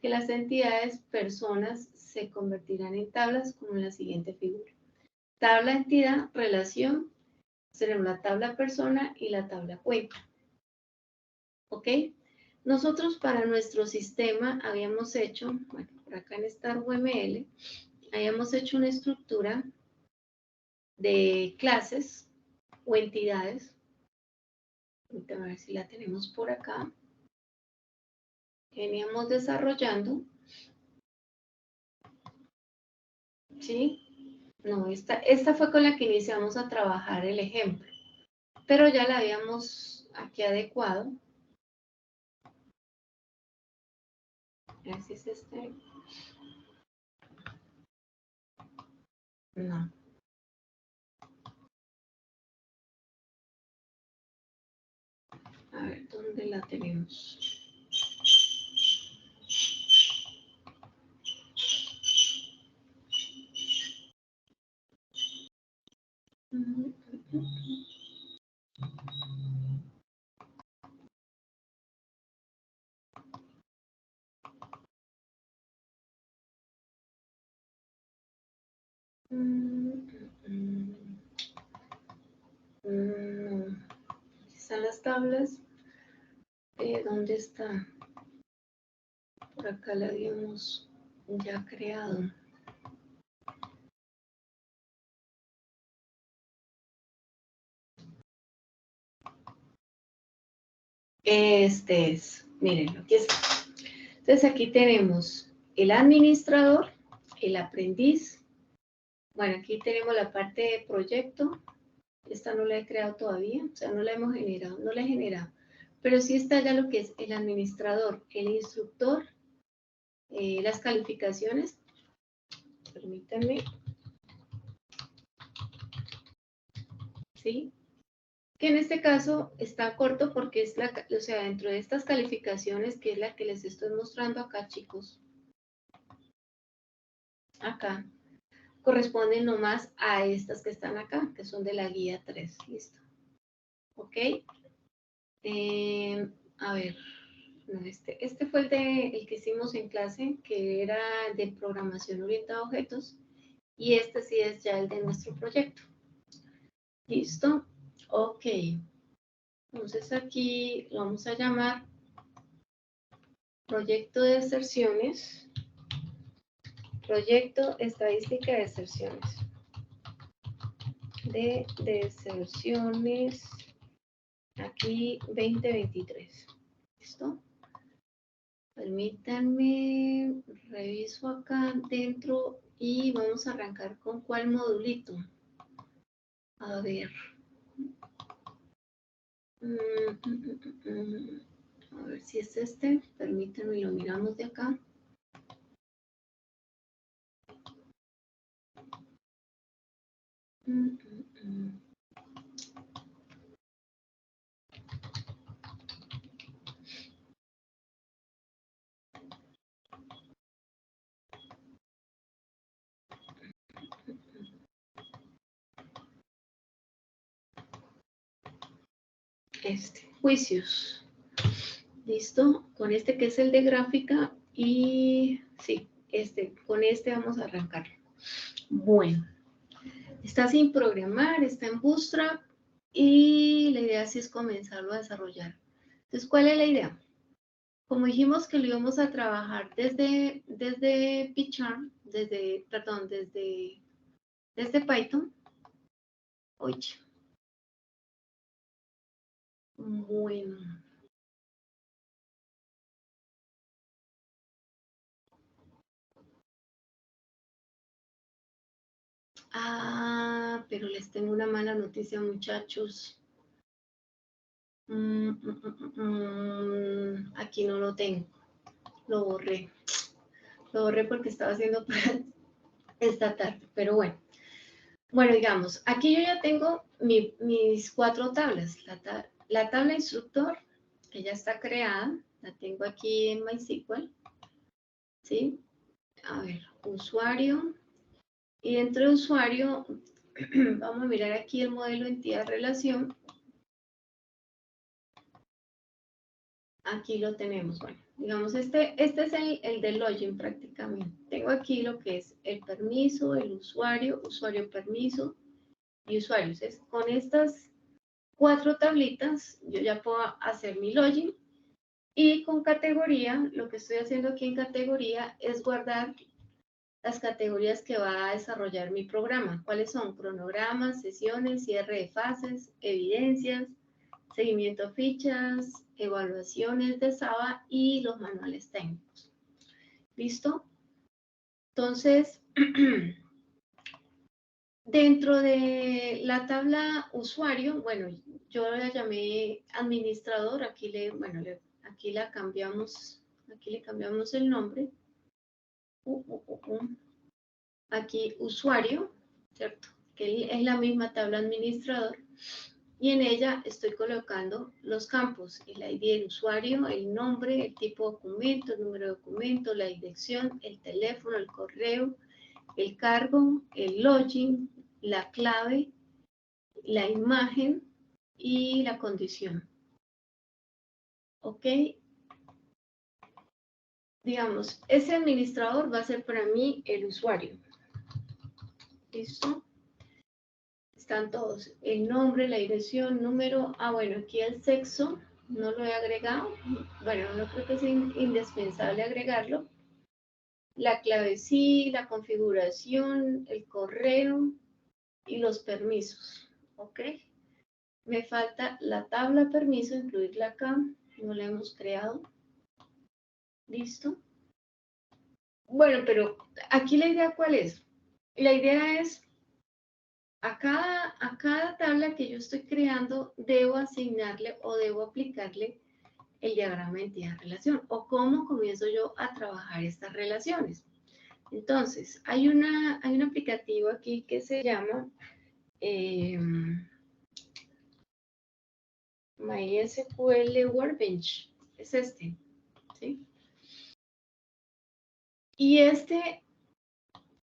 que las entidades personas se convertirán en tablas, como en la siguiente figura. Tabla entidad, relación, tenemos la tabla persona y la tabla cuenta. ¿Ok? Nosotros para nuestro sistema habíamos hecho, bueno, por acá en StarUML, habíamos hecho una estructura de clases o entidades. A ver si la tenemos por acá. Veníamos desarrollando. ¿Sí? No, esta fue con la que iniciamos a trabajar el ejemplo, pero ya la habíamos aquí adecuado. A ver si es este. No. A ver, ¿dónde la tenemos? Aquí están las tablas. ¿Dónde está? Por acá la habíamos ya creado. Este es, mírenlo, aquí está. Entonces aquí tenemos el administrador, el aprendiz. Bueno, aquí tenemos la parte de proyecto. Esta no la he creado todavía, o sea, no la hemos generado, no la he generado. Pero sí está ya lo que es el administrador, el instructor, las calificaciones. Permítanme. ¿Sí? Que en este caso está corto porque es o sea, dentro de estas calificaciones, que es la que les estoy mostrando acá, chicos. Acá. Corresponden nomás a estas que están acá, que son de la guía 3. Listo. ¿Ok? A ver. No, este fue el que hicimos en clase, que era de programación orientada a objetos, y este sí es ya el de nuestro proyecto. ¿Listo? Ok. Entonces aquí lo vamos a llamar proyecto de deserciones, proyecto estadística de deserciones. De deserciones, aquí 2023. ¿Listo? Permítanme, reviso acá dentro y vamos a arrancar con cuál modulito. A ver. A ver si es este. Permítanme, lo miramos de acá. Juicios. Listo, con este que es el de gráfica y sí, con este vamos a arrancar. Bueno, está sin programar, está en Bootstrap y la idea sí es comenzarlo a desarrollar. Entonces, ¿cuál es la idea? Como dijimos que lo íbamos a trabajar desde Picharm, desde Python. Oye. Bueno. Ah, pero les tengo una mala noticia, muchachos. Aquí no lo tengo. Lo borré. Lo borré porque estaba haciendo para esta tarde, pero bueno. Bueno, digamos, aquí yo ya tengo mis 4 tablas. La tabla instructor, que ya está creada, la tengo aquí en MySQL. ¿Sí? A ver, usuario. Y dentro de usuario, vamos a mirar aquí el modelo entidad-relación. Aquí lo tenemos. Bueno, digamos, este es el de login prácticamente. Tengo aquí lo que es el permiso, el usuario, usuario permiso y usuarios. Con estas 4 tablitas, yo ya puedo hacer mi login. Y con categoría, lo que estoy haciendo aquí en categoría es guardar las categorías que va a desarrollar mi programa. ¿Cuáles son? Cronogramas, sesiones, cierre de fases, evidencias, seguimiento a fichas, evaluaciones de SABA y los manuales técnicos. ¿Listo? Entonces, dentro de la tabla usuario, bueno, yo la llamé administrador, aquí le cambiamos el nombre. Aquí usuario, ¿cierto? Que es la misma tabla administrador. Y en ella estoy colocando los campos, el ID del usuario, el nombre, el tipo de documento, el número de documento, la dirección, el teléfono, el correo, el cargo, el login, la clave, la imagen y la condición. ¿Ok? Digamos, ese administrador va a ser para mí el usuario. ¿Listo? Están todos, el nombre, la dirección, número, bueno, aquí el sexo, no lo he agregado, bueno, no creo que sea indispensable agregarlo, la clave sí, la configuración, el correo y los permisos, ¿ok? Me falta la tabla permiso, incluirla acá, no la hemos creado, ¿listo? Bueno, pero aquí la idea, ¿cuál es? La idea es a cada tabla que yo estoy creando, debo asignarle o debo aplicarle el diagrama de entidad-relación o cómo comienzo yo a trabajar estas relaciones. Entonces, hay un aplicativo aquí que se llama MySQL Workbench. Es este, ¿sí? Y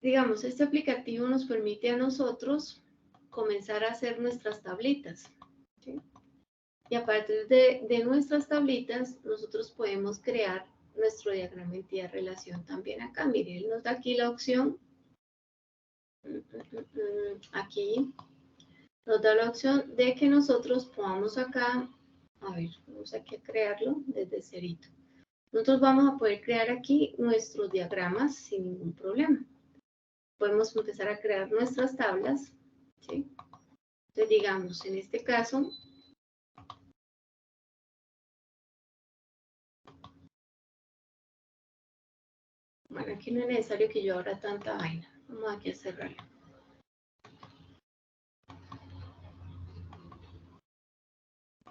digamos, este aplicativo nos permite a nosotros comenzar a hacer nuestras tablitas, ¿sí? Y a partir de nuestras tablitas, nosotros podemos crear nuestro diagrama de entidad-relación también acá. Miren, él nos da aquí la opción. Aquí nos da la opción de que nosotros podamos acá, a ver, vamos aquí a crearlo desde cerito. Nosotros vamos a poder crear aquí nuestros diagramas sin ningún problema. Podemos empezar a crear nuestras tablas, ¿sí? Entonces, digamos, en este caso, bueno, aquí no es necesario que yo abra tanta vaina. Vamos aquí a cerrarlo.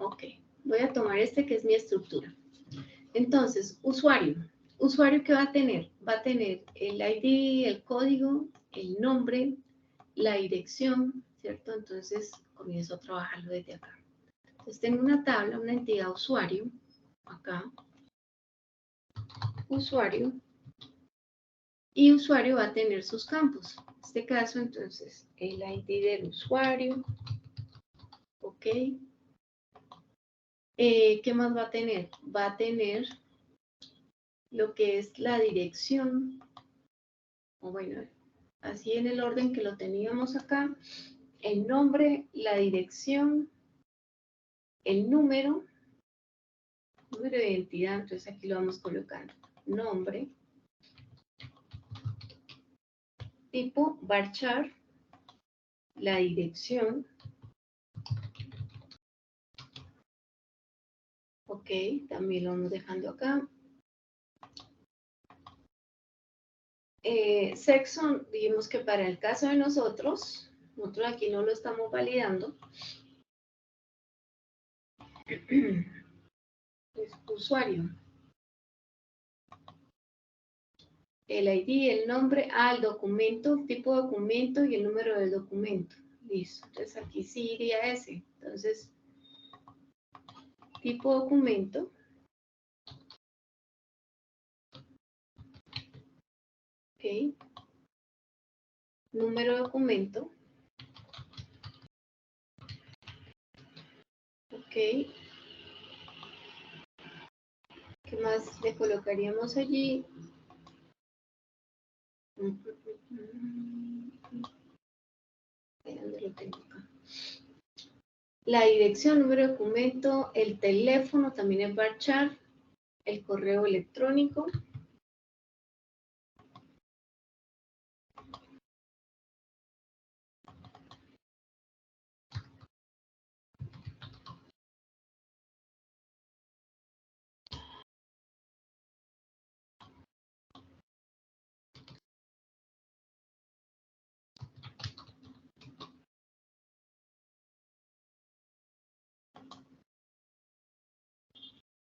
Ok, voy a tomar este que es mi estructura. Entonces, usuario. ¿Usuario qué va a tener? Va a tener el ID, el código, el nombre, la dirección, ¿cierto? Entonces, comienzo a trabajarlo desde acá. Entonces, tengo una tabla, una entidad usuario, acá. Usuario. Y usuario va a tener sus campos. En este caso, entonces, el ID del usuario. Ok. ¿Qué más va a tener? Va a tener lo que es la dirección, o bueno, así en el orden que lo teníamos acá, el nombre, la dirección, el número de identidad, entonces aquí lo vamos colocando, nombre, tipo varchar, la dirección, ok, también lo vamos dejando acá. Sexo, digamos que para el caso de nosotros aquí no lo estamos validando. Pues, usuario. El ID, el nombre, el documento, tipo de documento y el número del documento. Listo. Entonces aquí sí iría ese. Entonces, tipo documento. Ok. Número de documento. Ok. ¿Qué más le colocaríamos allí? ¿Dónde lo tengo acá? La dirección, número de documento, el teléfono también es varchar, el correo electrónico.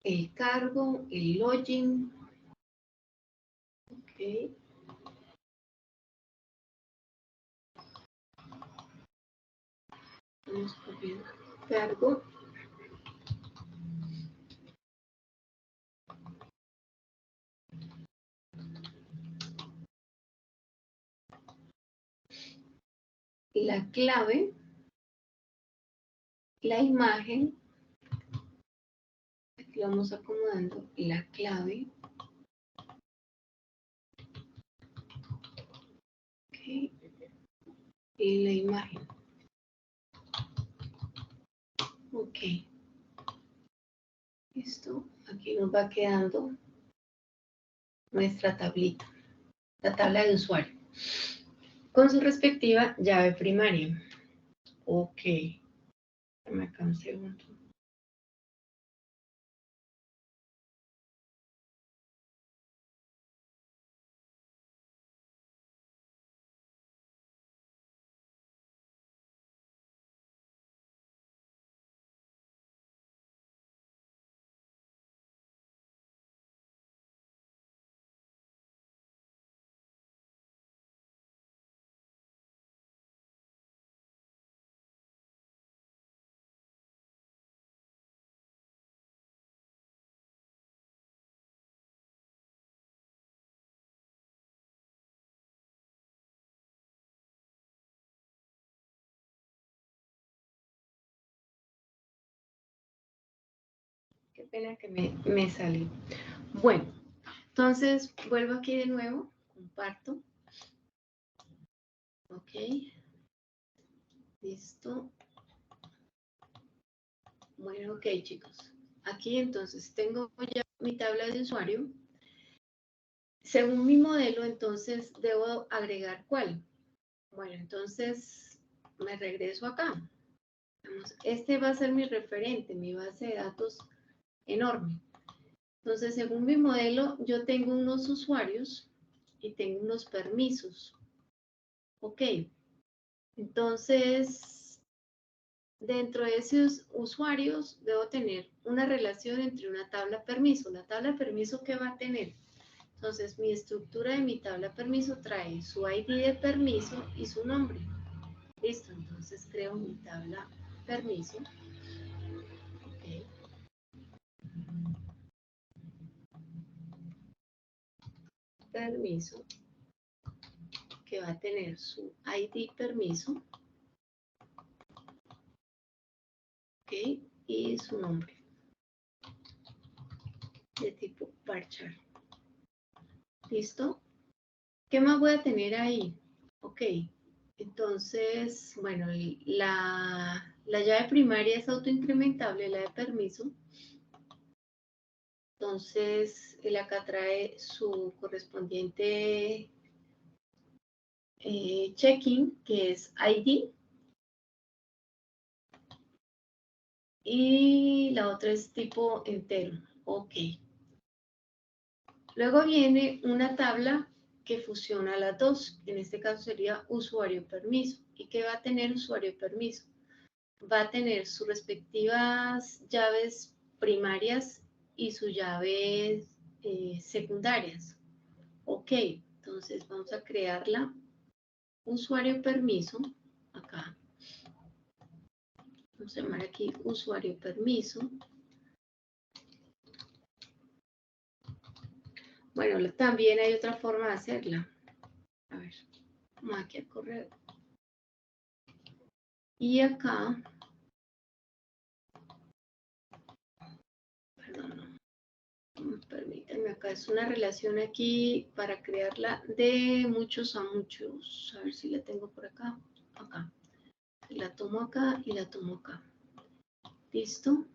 El cargo, el login. Ok. Vamos copiando. Cargo. La clave. La imagen. Aquí vamos acomodando la clave. Ok. Y la imagen. Ok. Esto aquí nos va quedando nuestra tablita, la tabla de usuario, con su respectiva llave primaria. Ok. Me acá un segundo. Qué pena que me salí. Bueno, entonces vuelvo aquí de nuevo, comparto. Ok. Listo. Bueno, ok, chicos. Aquí entonces tengo ya mi tabla de usuario. Según mi modelo, entonces debo agregar ¿cuál? Bueno, entonces me regreso acá. Este va a ser mi referente, mi base de datos enorme. Entonces, según mi modelo, yo tengo unos usuarios y tengo unos permisos. Ok. Entonces, Dentro de esos usuarios debo tener una relación entre una tabla permiso. La tabla permiso, ¿qué va a tener? Entonces, mi estructura de mi tabla permiso trae su ID de permiso y su nombre. Listo, entonces creo mi tabla permiso. Okay. Permiso, que va a tener su ID permiso. Ok, y su nombre. De tipo varchar. ¿Listo? ¿Qué más voy a tener ahí? Ok, entonces, bueno, la llave primaria es autoincrementable, la de permiso. Entonces, él acá trae su correspondiente check-in, que es ID. Y la otra es tipo entero. Ok. Luego viene una tabla que fusiona las dos. En este caso sería usuario permiso. ¿Y qué va a tener usuario permiso? Va a tener sus respectivas llaves primarias y sus llaves secundarias. Ok, entonces vamos a crearla. Usuario permiso, acá. Vamos a llamar aquí usuario permiso. Bueno, también hay otra forma de hacerla. A ver, vamos aquí a correr. Y acá, perdón, permítanme, acá es una relación aquí para crearla de muchos a muchos. A ver si la tengo por acá. Acá. La tomo acá y la tomo acá. ¿Listo?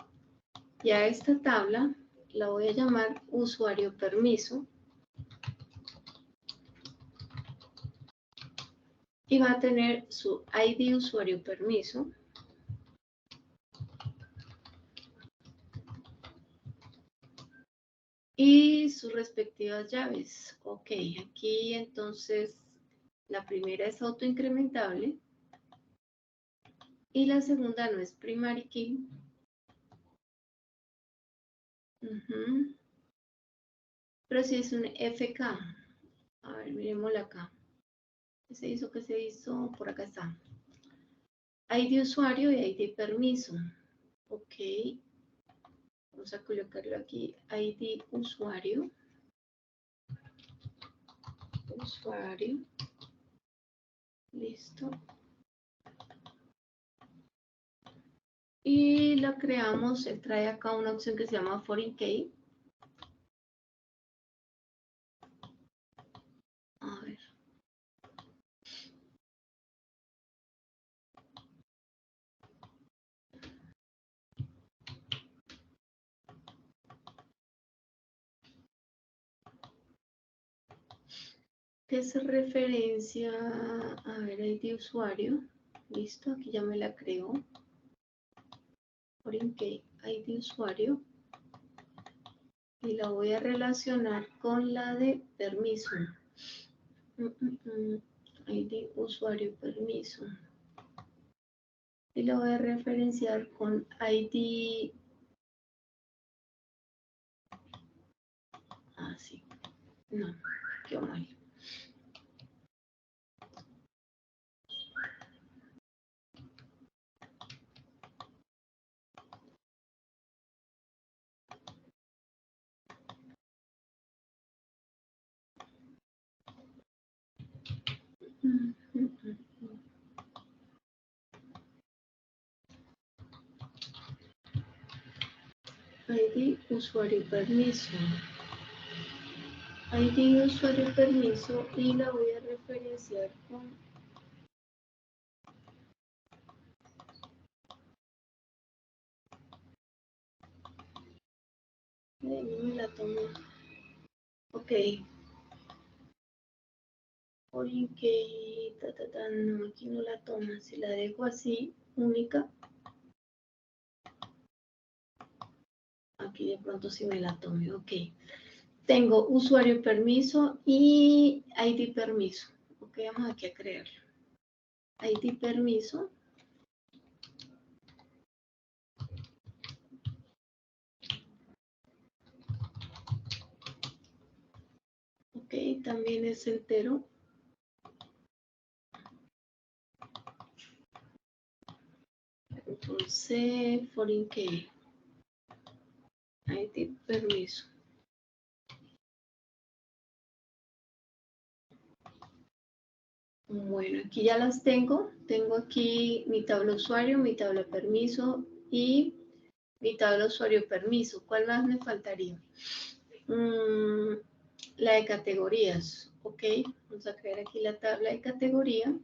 Y a esta tabla la voy a llamar usuario permiso. Y va a tener su ID usuario permiso. Y sus respectivas llaves. Ok, aquí entonces la primera es autoincrementable. Y la segunda no es primary key. Pero sí es un FK. A ver, miremosla acá. ¿Qué se hizo? ¿Qué se hizo? Por acá está. ID usuario y ID permiso. Ok. Vamos a colocarlo aquí. ID usuario. Usuario. Listo. Y la creamos. Él trae acá una opción que se llama foreign key. A ver. Que hace referencia, a ver, ID usuario. Listo, aquí ya me la creo. Foreign key, ID usuario. Y la voy a relacionar con la de permiso. ID usuario permiso. Y la voy a referenciar con ID. Ah, sí. No, qué mal. ID usuario permiso. ID usuario permiso y la voy a referenciar con me la tomo. Ok. Oye, que no, aquí no la toma. Si la dejo así, única. Aquí de pronto sí me la tome. Ok. Tengo usuario permiso y ID permiso. Ok, vamos aquí a crearlo. ID permiso. también es entero. Entonces, foreign key. ID permiso. Bueno, aquí ya las tengo. Tengo aquí mi tabla usuario, mi tabla permiso y mi tabla usuario permiso. ¿Cuál más me faltaría? La de categorías. Ok, vamos a crear aquí la tabla de categoría.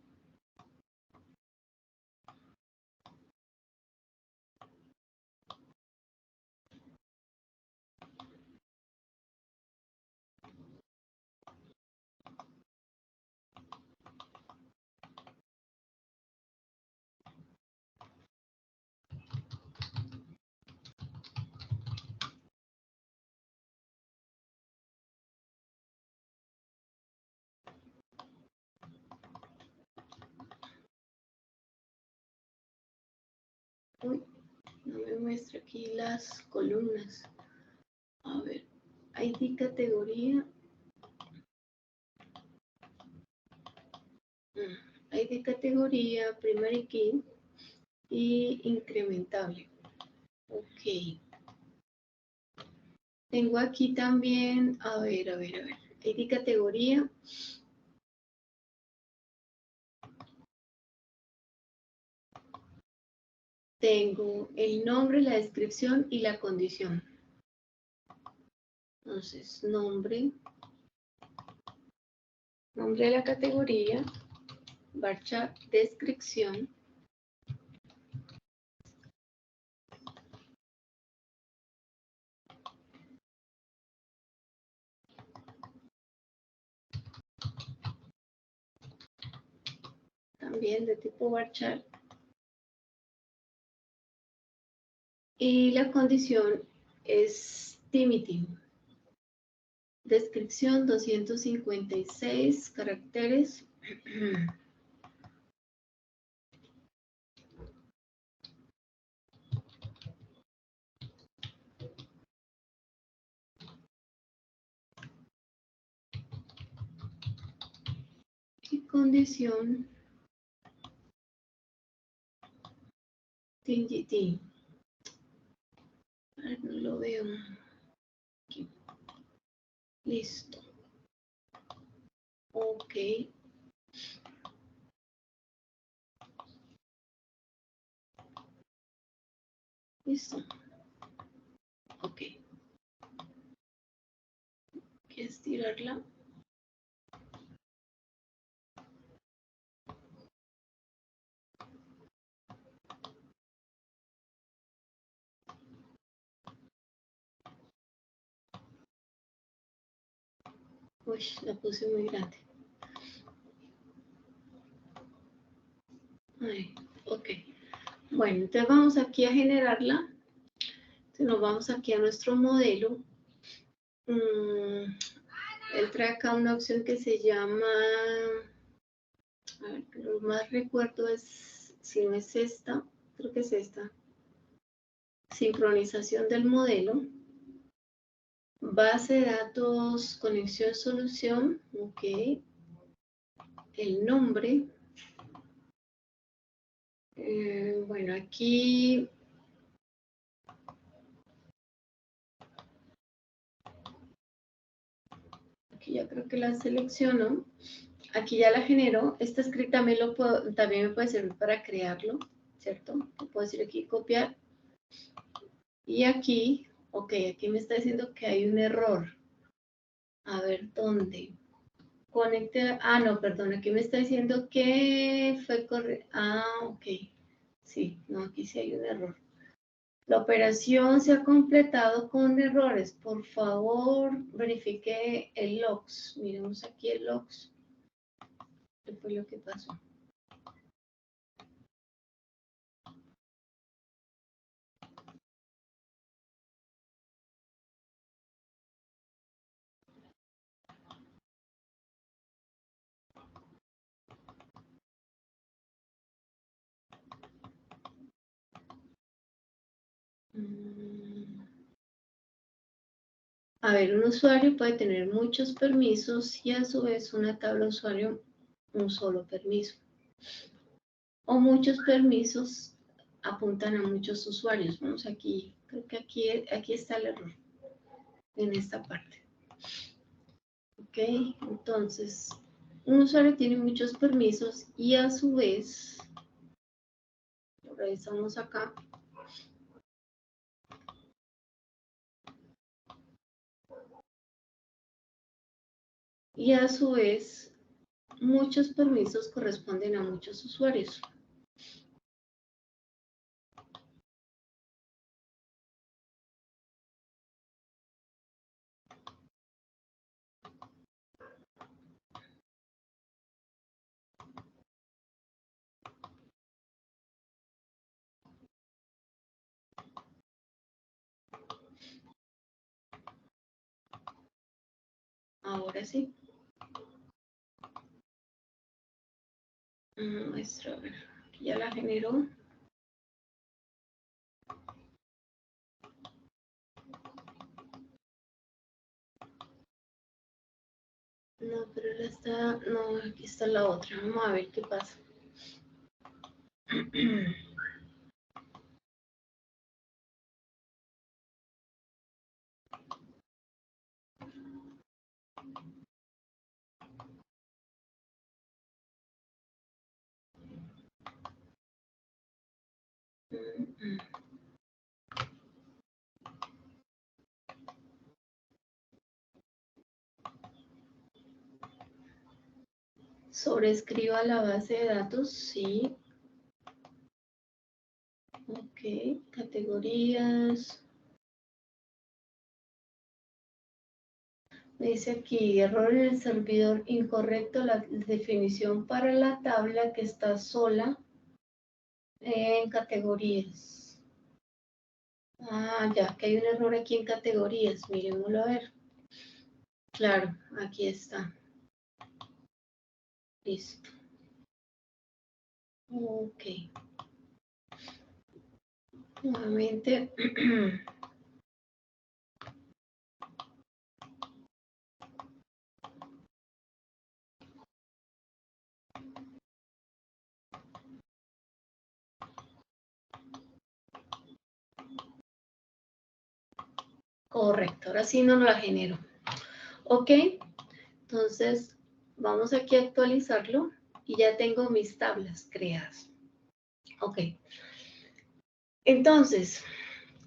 Uy, no me muestra aquí las columnas. A ver, ID categoría. ID categoría, primary key y incrementable. Ok. Tengo aquí también, a ver. ID categoría. Tengo el nombre, la descripción y la condición. Entonces, nombre de la categoría, varchar, descripción. También de tipo varchar. Y la condición es Timothy. Descripción 256 caracteres. Y condición TGT. A ver, no lo veo. Aquí. Listo. Ok. Listo. Ok. ¿Quieres tirarla? Uy, la puse muy grande. Ay, ok. Bueno, entonces vamos aquí a generarla. Entonces nos vamos aquí a nuestro modelo. Él trae acá una opción que se llama, a ver, lo más recuerdo es, si no es esta, creo que es esta. Sincronización del modelo. Base de datos, conexión, solución. Ok. El nombre. Bueno, aquí ya creo que la selecciono. Aquí ya la genero. Esta script también me puede servir para crearlo, ¿cierto? Puedo decir aquí copiar. Y aquí, ok, aquí me está diciendo que hay un error. A ver, ¿dónde? Conecte, no, perdón, aquí me está diciendo que fue correcto. Ok. Sí, no, aquí sí hay un error. La operación se ha completado con errores. Por favor, verifique el logs. Miremos aquí el logs. ¿Qué fue lo que pasó? A ver, un usuario puede tener muchos permisos y a su vez una tabla de usuario un solo permiso. O muchos permisos apuntan a muchos usuarios. Vamos aquí, creo que aquí está el error en esta parte. Ok, entonces, un usuario tiene muchos permisos y a su vez, lo revisamos acá. Y a su vez, muchos permisos corresponden a muchos usuarios. Ahora sí. Muestra, a ver, ya la generó. No, pero él está, no, aquí está la otra. Vamos a ver qué pasa. Sobrescriba la base de datos, sí. Ok, categorías. Me dice aquí, error en el servidor, incorrecto la definición para la tabla que está sola en categorías. Ah, ya, que hay un error aquí en categorías. Miremoslo a ver. Claro, aquí está. Listo. Ok. Nuevamente. Correcto, ahora sí nos la genero. Ok, entonces vamos aquí a actualizarlo y ya tengo mis tablas creadas. Ok, entonces,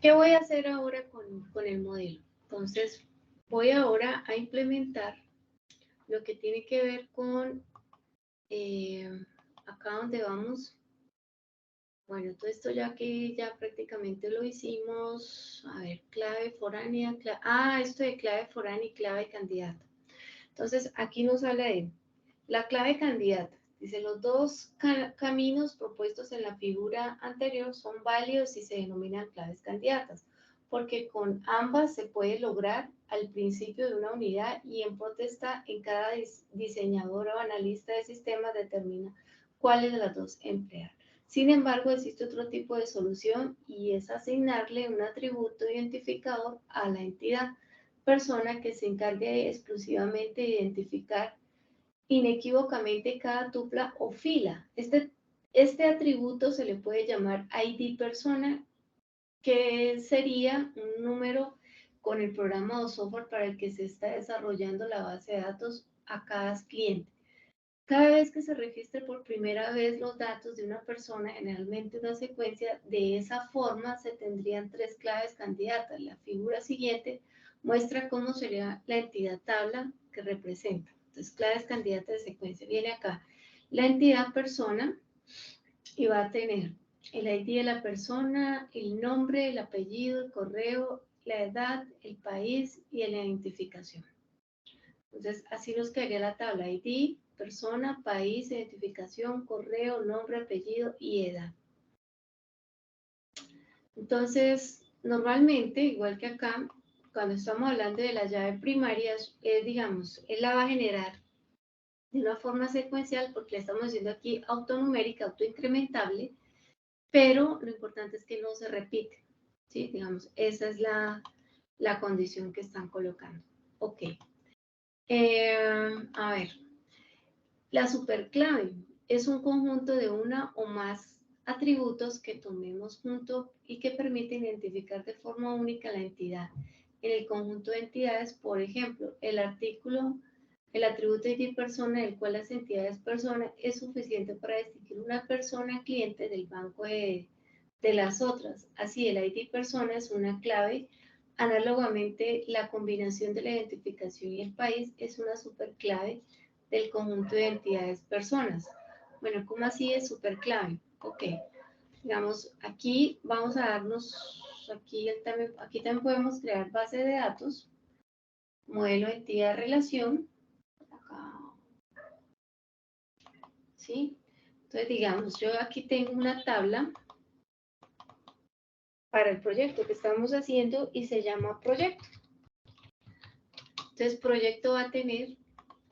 ¿qué voy a hacer ahora con el modelo? Entonces, voy ahora a implementar lo que tiene que ver con acá donde vamos. Bueno, todo esto ya que ya prácticamente lo hicimos. A ver, clave foránea. Esto de clave foránea y clave candidata. Entonces, aquí nos habla de la clave candidata. Dice, los dos caminos propuestos en la figura anterior son válidos y se denominan claves candidatas, porque con ambas se puede lograr al principio de una unidad y en protesta en cada diseñador o analista de sistemas determina cuáles de las dos emplear. Sin embargo, existe otro tipo de solución y es asignarle un atributo identificador a la entidad, persona que se encargue exclusivamente de identificar inequívocamente cada tupla o fila. Este atributo se le puede llamar ID persona, que sería un número con el programa o software para el que se está desarrollando la base de datos a cada cliente. Cada vez que se registre por primera vez los datos de una persona, generalmente una secuencia, de esa forma se tendrían tres claves candidatas. La figura siguiente muestra cómo sería la entidad tabla que representa. Entonces, claves candidatas de secuencia. Viene acá la entidad persona y va a tener el ID de la persona, el nombre, el apellido, el correo, la edad, el país y la identificación. Entonces, así nos quedaría la tabla: ID, persona, país, identificación, correo, nombre, apellido y edad. Entonces, normalmente, igual que acá, cuando estamos hablando de las llaves primarias, digamos, él la va a generar de una forma secuencial porque le estamos diciendo aquí autonumérica, autoincrementable, pero lo importante es que no se repite, ¿sí? Digamos, esa es la la condición que están colocando. Ok. A ver, la superclave es un conjunto de una o más atributos que tomemos junto y que permiten identificar de forma única la entidad. En el conjunto de entidades, por ejemplo, el atributo ID persona, del cual las entidades persona, es suficiente para distinguir una persona cliente del banco de las otras. Así, el ID persona es una clave. Análogamente, la combinación de la identificación y el país es una superclave del conjunto de entidades personas. Bueno, ¿cómo así es superclave? Ok, digamos, aquí vamos a darnos, aquí también podemos crear base de datos, modelo entidad relación, acá, ¿sí? Entonces, digamos, yo aquí tengo una tabla para el proyecto que estamos haciendo y se llama proyecto. Entonces, proyecto va a tener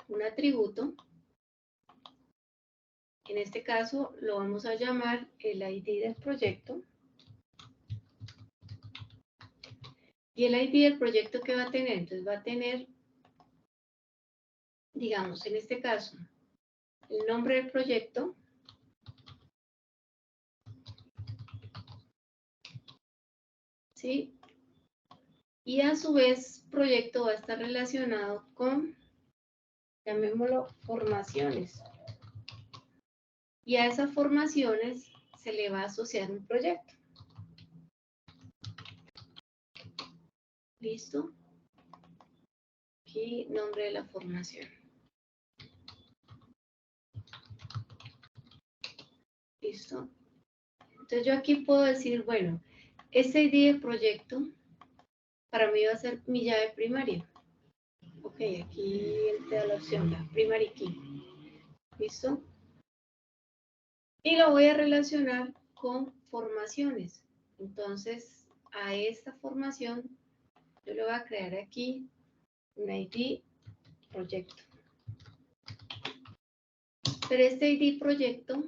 un atributo. En este caso lo vamos a llamar el ID del proyecto. Y el ID del proyecto que va a tener, entonces va a tener, digamos, en este caso, el nombre del proyecto. ¿Sí? Y a su vez, proyecto va a estar relacionado con, llamémoslo, formaciones. Y a esas formaciones se le va a asociar un proyecto. ¿Listo? Aquí, nombre de la formación. ¿Listo? Entonces yo aquí puedo decir, bueno, ese ID de proyecto para mí va a ser mi llave primaria. Ok, aquí él te da la opción, la primary key. ¿Listo? Y lo voy a relacionar con formaciones. Entonces, a esta formación, yo le voy a crear aquí un ID proyecto. Pero este ID proyecto,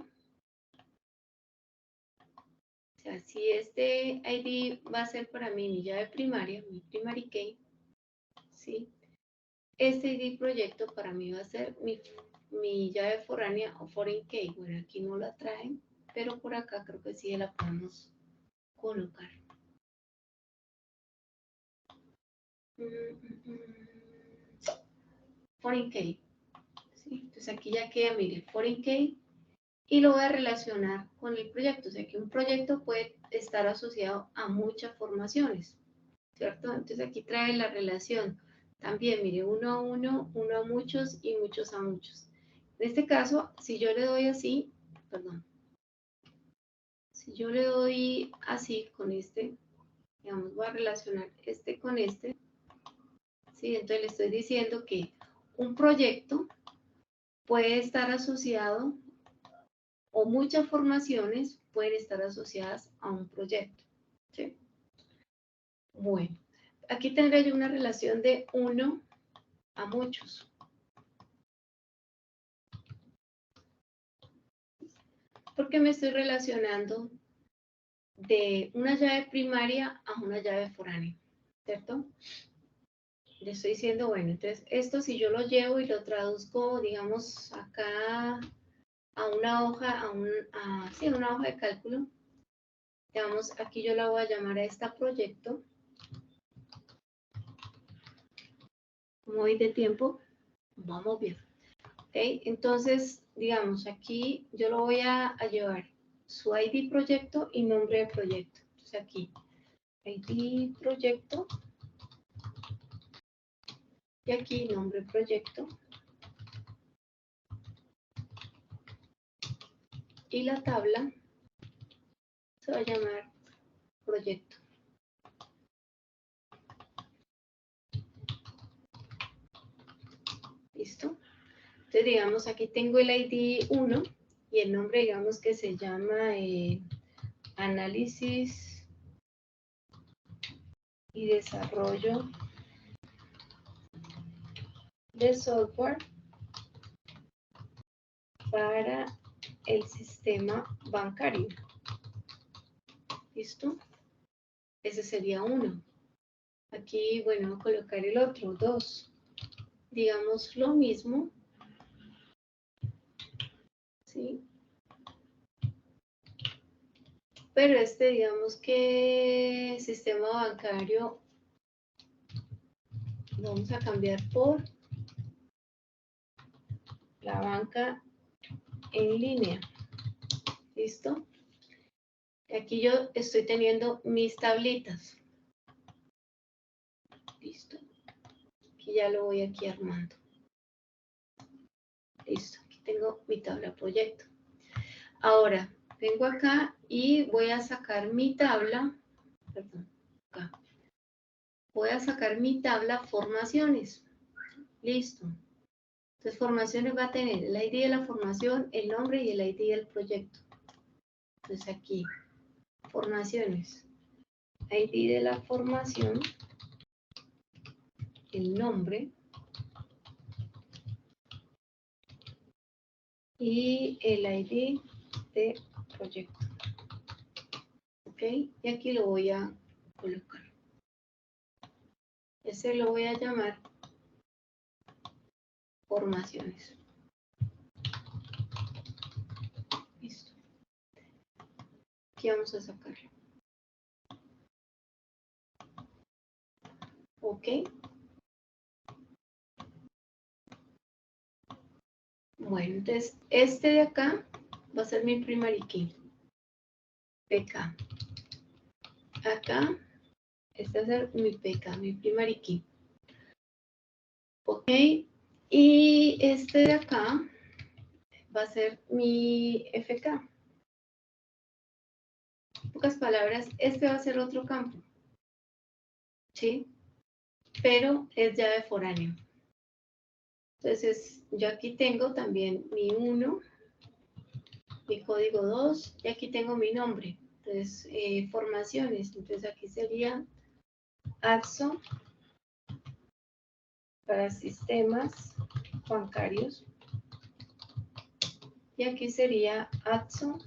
o sea, si este ID va a ser para mí mi llave primaria, mi primary key, ¿sí? Este ID proyecto para mí va a ser mi llave foránea o foreign key. Bueno, aquí no la traen, pero por acá creo que sí la podemos colocar. Foreign key. ¿Sí? Entonces aquí ya queda, mire, foreign key y lo voy a relacionar con el proyecto. O sea que un proyecto puede estar asociado a muchas formaciones, ¿cierto? Entonces aquí trae la relación. También, mire, uno a uno, uno a muchos y muchos a muchos. En este caso, si yo le doy así, perdón, si yo le doy así con este, digamos, voy a relacionar este con este, ¿sí? Entonces le estoy diciendo que un proyecto puede estar asociado o muchas formaciones pueden estar asociadas a un proyecto, ¿sí? Bueno, aquí tendré yo una relación de uno a muchos. Porque me estoy relacionando de una llave primaria a una llave foránea, ¿cierto? Le estoy diciendo, bueno, entonces esto si yo lo llevo y lo traduzco, digamos, acá a una hoja, sí, una hoja de cálculo, digamos, aquí yo la voy a llamar a esta proyecto. Como voy de tiempo, vamos bien. ¿Okay? Entonces, digamos, aquí yo lo voy a llevar su ID proyecto y nombre de proyecto. Entonces aquí, ID proyecto. Y aquí, nombre proyecto. Y la tabla se va a llamar proyecto. ¿Listo? Entonces, digamos, aquí tengo el ID 1 y el nombre, digamos, que se llama análisis y desarrollo de software para el sistema bancario. ¿Listo? Ese sería 1. Aquí, bueno, voy a colocar el otro, 2. Digamos lo mismo. ¿Sí? Pero digamos que sistema bancario, lo vamos a cambiar por la banca en línea. ¿Listo? Aquí yo estoy teniendo mis tablitas. Listo. Aquí ya lo voy aquí armando. Listo. Aquí tengo mi tabla proyecto. Ahora, vengo acá y voy a sacar mi tabla. Perdón, acá. Voy a sacar mi tabla formaciones. Listo. Entonces, formaciones va a tener el ID de la formación, el nombre y el ID del proyecto. Entonces, aquí, formaciones. ID de la formación, el nombre y el ID de proyecto. ¿Ok? Y aquí lo voy a colocar. Ese lo voy a llamar formaciones. Listo. Aquí vamos a sacarlo. ¿Ok? Bueno, entonces este de acá va a ser mi primary key. PK. Acá, este va a ser mi PK, mi primary key. Ok, y este de acá va a ser mi FK. En pocas palabras, este va a ser otro campo. ¿Sí? Pero es llave foráneo. Entonces, yo aquí tengo también mi 1, mi código 2, y aquí tengo mi nombre. Entonces, formaciones. Entonces, aquí sería AXO para sistemas bancarios. Y aquí sería AXO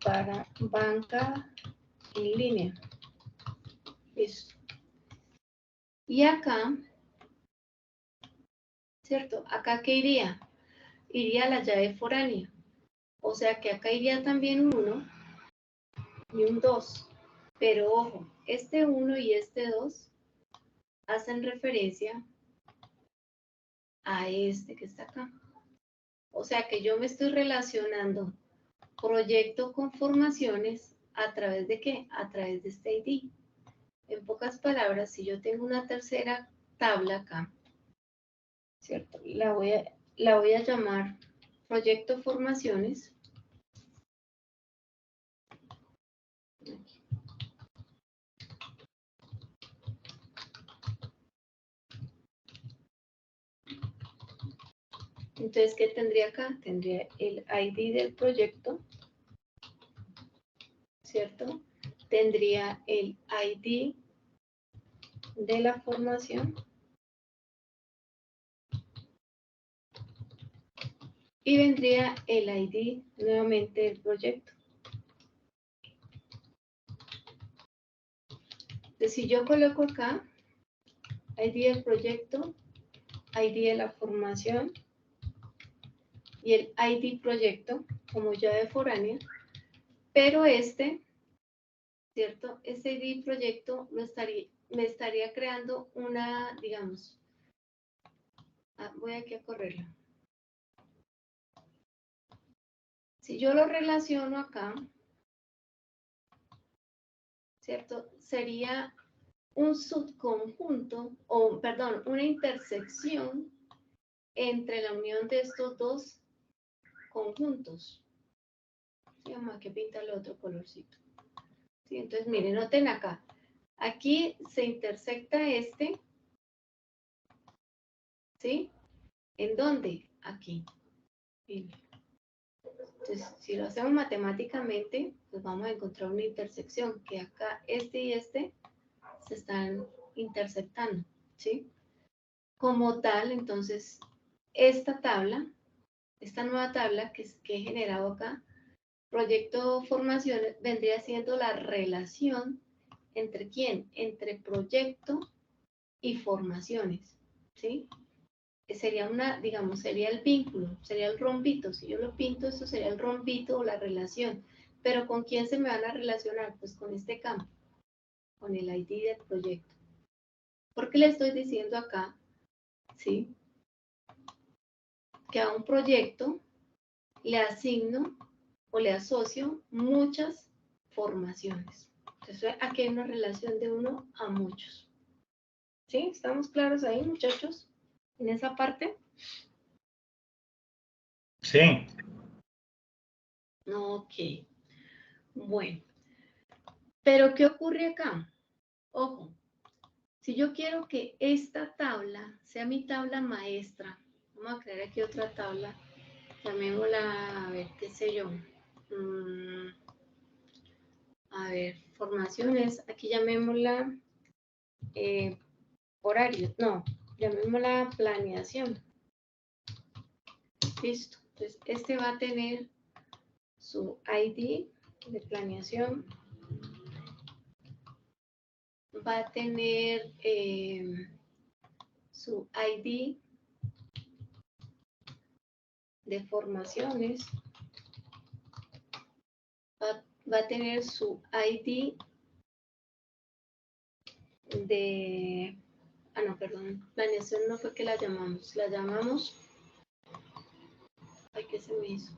para banca en línea. Listo. Y acá, ¿cierto? ¿Acá qué iría? Iría la llave foránea. O sea que acá iría también un 1 y un 2. Pero ojo, este 1 y este 2 hacen referencia a este que está acá. O sea que yo me estoy relacionando proyecto con formaciones a través de ¿qué? A través de este ID. En pocas palabras, si yo tengo una tercera tabla acá, ¿cierto? La voy a llamar proyecto formaciones. Entonces, ¿qué tendría acá? Tendría el ID del proyecto, ¿cierto? Tendría el ID de la formación y vendría el ID nuevamente del proyecto. Entonces, si yo coloco acá ID del proyecto, ID de la formación y el ID proyecto como llave foránea, pero ¿cierto? Este ID proyecto me estaría creando una, digamos, voy aquí a correrlo. Si yo lo relaciono acá, ¿cierto? Sería un subconjunto, o perdón, una intersección entre la unión de estos dos conjuntos. ¿Sí? Vamos a que pinta el otro colorcito. ¿Sí? Entonces, miren, noten acá. Aquí se intersecta ¿sí? ¿En dónde? Aquí. Miren. Entonces, si lo hacemos matemáticamente, pues vamos a encontrar una intersección, que acá y este se están intersectando, ¿sí? Como tal, entonces, esta nueva tabla que he generado acá, proyecto formaciones, vendría siendo la relación ¿Entre quién? Entre proyecto y formaciones, ¿sí? Sería una, digamos, sería el vínculo, sería el rombito. Si yo lo pinto, esto sería el rombito o la relación. Pero ¿con quién se me van a relacionar? Pues con este campo, con el ID del proyecto. ¿Por qué le estoy diciendo acá, sí? Que a un proyecto le asigno o le asocio muchas formaciones. Entonces, aquí hay una relación de 1 a muchos. ¿Sí? ¿Estamos claros ahí, muchachos? En esa parte. Sí. Ok. Bueno. Pero, ¿qué ocurre acá? Ojo. Si yo quiero que esta tabla sea mi tabla maestra, vamos a crear aquí otra tabla, llamémosla, a ver, qué sé yo. A ver, formaciones, aquí llamémosla horario, no, llamémosla planeación. Listo. Entonces, este va a tener su ID de planeación. Va a tener su ID de formaciones. Va a tener su ID de... Ah, no, perdón. Planeación no fue que la llamamos. La llamamos... Ay, ¿qué se me hizo?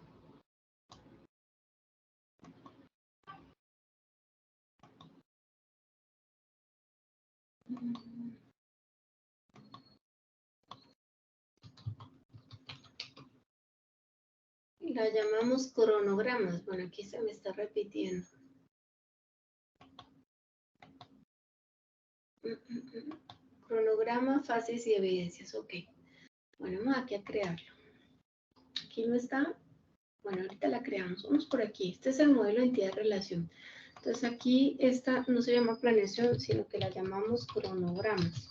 La llamamos cronogramas. Bueno, aquí se me está repitiendo. Cronograma, fases y evidencias. Ok. Bueno, vamos aquí a crearlo. Aquí no está. Bueno, ahorita la creamos. Vamos por aquí. Este es el modelo de entidad de relación. Entonces aquí esta no se llama planeación, sino que la llamamos cronogramas.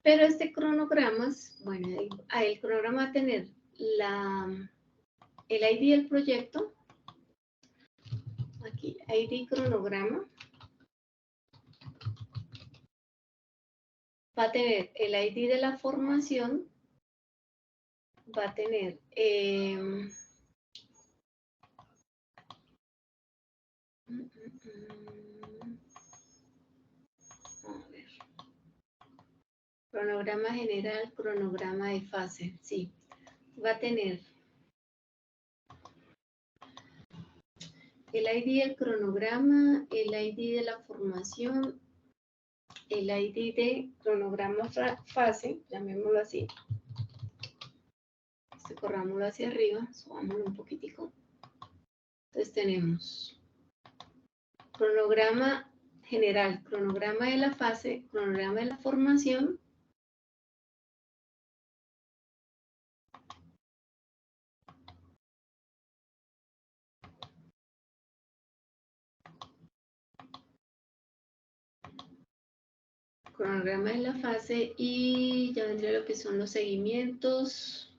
Pero este cronogramas, bueno, el cronograma va a tener el ID del proyecto. Aquí, ID cronograma. Va a tener el ID de la formación. Va a tener a ver. Cronograma general, cronograma de fase, sí. Va a tener el ID del cronograma, el ID de la formación, el ID de cronograma fase, llamémoslo así. Corrámoslo hacia arriba, subámoslo un poquitico. Entonces tenemos cronograma general, cronograma de la fase, cronograma de la formación. Cronograma de la fase y ya vendría lo que son los seguimientos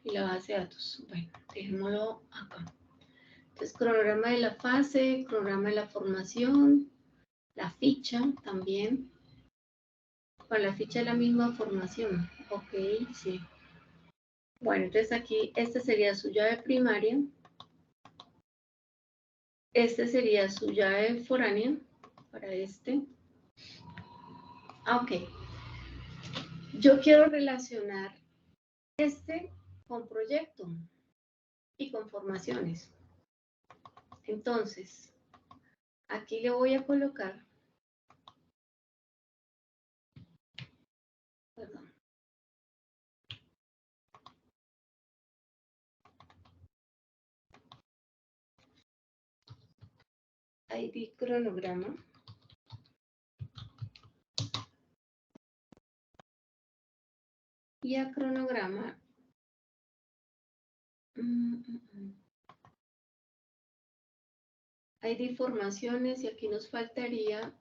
y la base de datos. Bueno, dejémoslo acá. Entonces, cronograma de la fase, cronograma de la formación, la ficha también. Para la ficha de la misma formación. Ok, sí. Bueno, entonces aquí, esta sería su llave primaria. Este sería su llave foránea para este. Ok. Yo quiero relacionar este con proyecto y con formaciones. Entonces, aquí le voy a colocar, perdón, ID cronograma. Y a cronograma. ID formaciones y aquí nos faltaría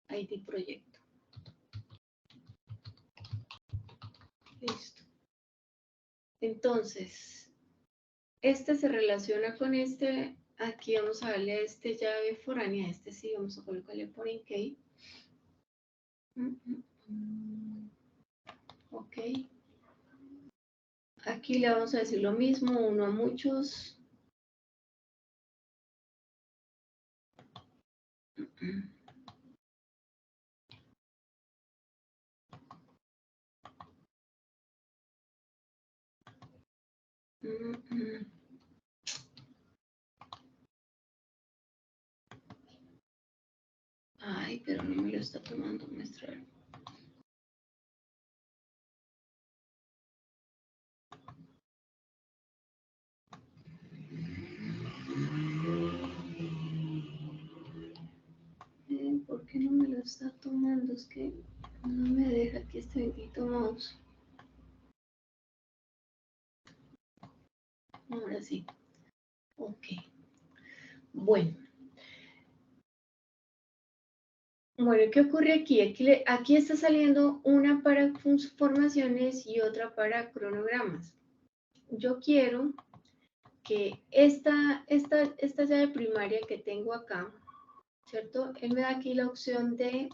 ID proyecto. Listo. Entonces, este se relaciona con este aquí vamos a darle a este llave foránea, a este sí, vamos a colocarle foreign key. Ok. Aquí le vamos a decir lo mismo, uno a muchos. Ay, pero no me lo está tomando muestra. ¿Por qué no me lo está tomando? Es que no me deja aquí este bendito mouse. Ahora sí. Ok. Bueno. Bueno, ¿qué ocurre aquí? Aquí está saliendo una para formaciones y otra para cronogramas. Yo quiero que esta llave primaria que tengo acá, ¿cierto? Él me da aquí la opción de,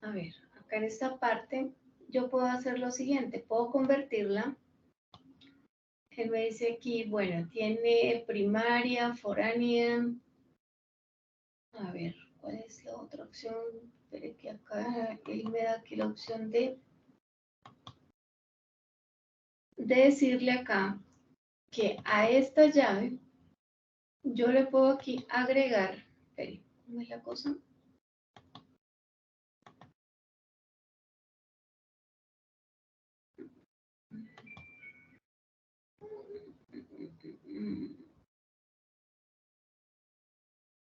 a ver, acá en esta parte, yo puedo hacer lo siguiente, puedo convertirla. Él me dice aquí, bueno, tiene primaria, foránea. A ver, ¿cuál es la otra opción? Espere que acá él me da aquí la opción de decirle acá que a esta llave yo le puedo aquí agregar, espere, ¿cómo es la cosa?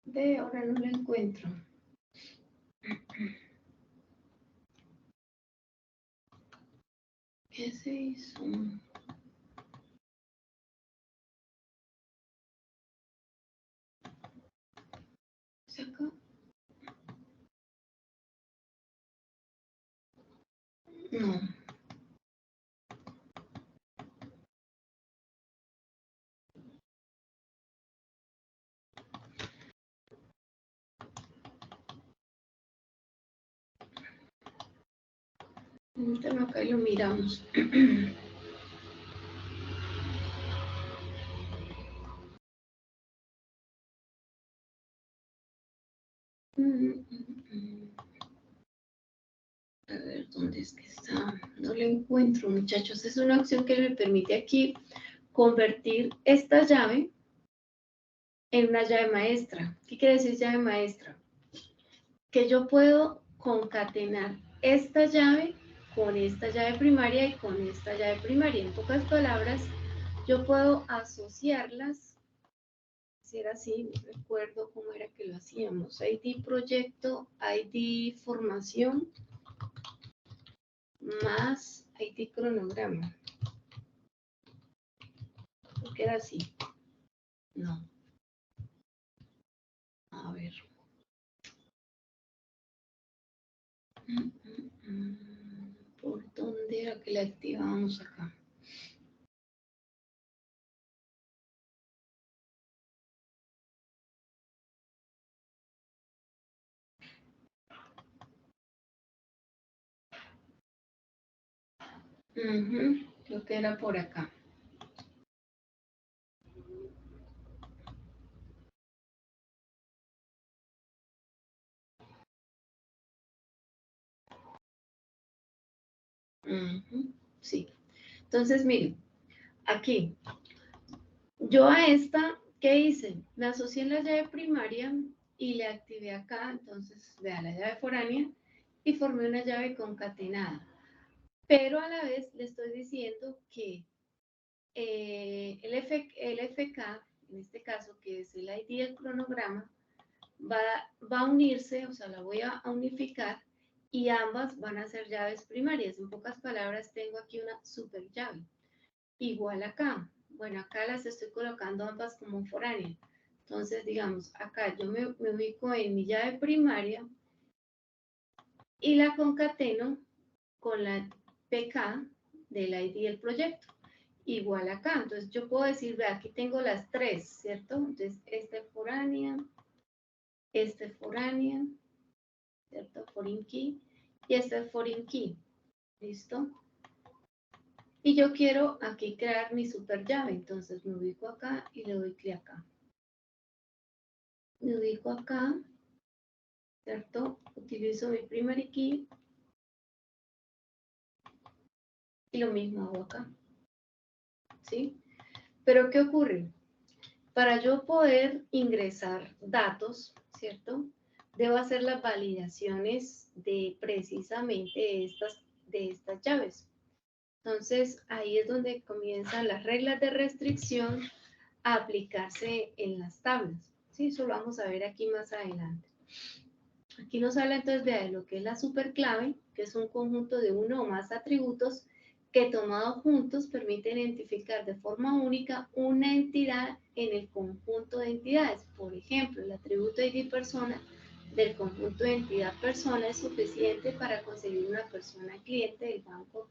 Ve, ahora no lo encuentro. ¿Qué se hizo? ¿Es acá? No. Permítame acá y lo miramos. A ver, ¿dónde es que está? No lo encuentro, muchachos. Es una opción que me permite aquí convertir esta llave en una llave maestra. ¿Qué quiere decir llave maestra? Que yo puedo concatenar esta llave con esta llave primaria y con esta llave primaria. En pocas palabras, yo puedo asociarlas. Si era así, no recuerdo cómo era que lo hacíamos. ID proyecto, ID formación, más ID cronograma. ¿Por qué era así? No. A ver. ¿Por dónde era que la activábamos acá? Creo que era por acá. Sí. Entonces, miren, aquí, yo a esta, ¿qué hice? Me asocié en la llave primaria y le activé acá, entonces, vean, la llave foránea y formé una llave concatenada. Pero a la vez le estoy diciendo que el FK, en este caso, que es el ID del cronograma, va a unirse, o sea, la voy a unificar y ambas van a ser llaves primarias. En pocas palabras, tengo aquí una super llave. Igual acá. Bueno, acá las estoy colocando ambas como foránea. Entonces, digamos, acá yo me ubico en mi llave primaria y la concateno con la PK del ID del proyecto. igual acá. Entonces yo puedo decir, ve, aquí tengo las tres, ¿cierto? Entonces foránea, foránea, ¿cierto? Foreign key y foreign key, ¿listo? Y yo quiero aquí crear mi super llave, entonces me ubico acá y le doy clic acá. Me ubico acá, ¿cierto? Utilizo mi primary key y lo mismo hago acá, ¿sí? Pero ¿qué ocurre? Para yo poder ingresar datos, ¿cierto? Debo hacer las validaciones de precisamente de estas llaves. Entonces, ahí es donde comienzan las reglas de restricción a aplicarse en las tablas. Sí, eso lo vamos a ver aquí más adelante. Aquí nos habla entonces de lo que es la superclave, que es un conjunto de uno o más atributos que tomados juntos permiten identificar de forma única una entidad en el conjunto de entidades. Por ejemplo, el atributo ID persona del conjunto de entidad persona es suficiente para conseguir una persona cliente del banco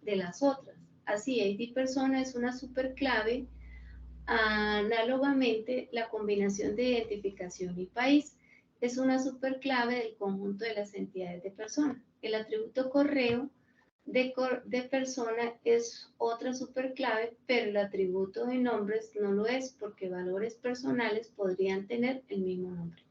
de las otras. Así, ID persona es una superclave. Análogamente, la combinación de identificación y país es una superclave del conjunto de las entidades de persona. El atributo correo de persona es otra superclave, pero el atributo de nombres no lo es porque valores personales podrían tener el mismo nombre.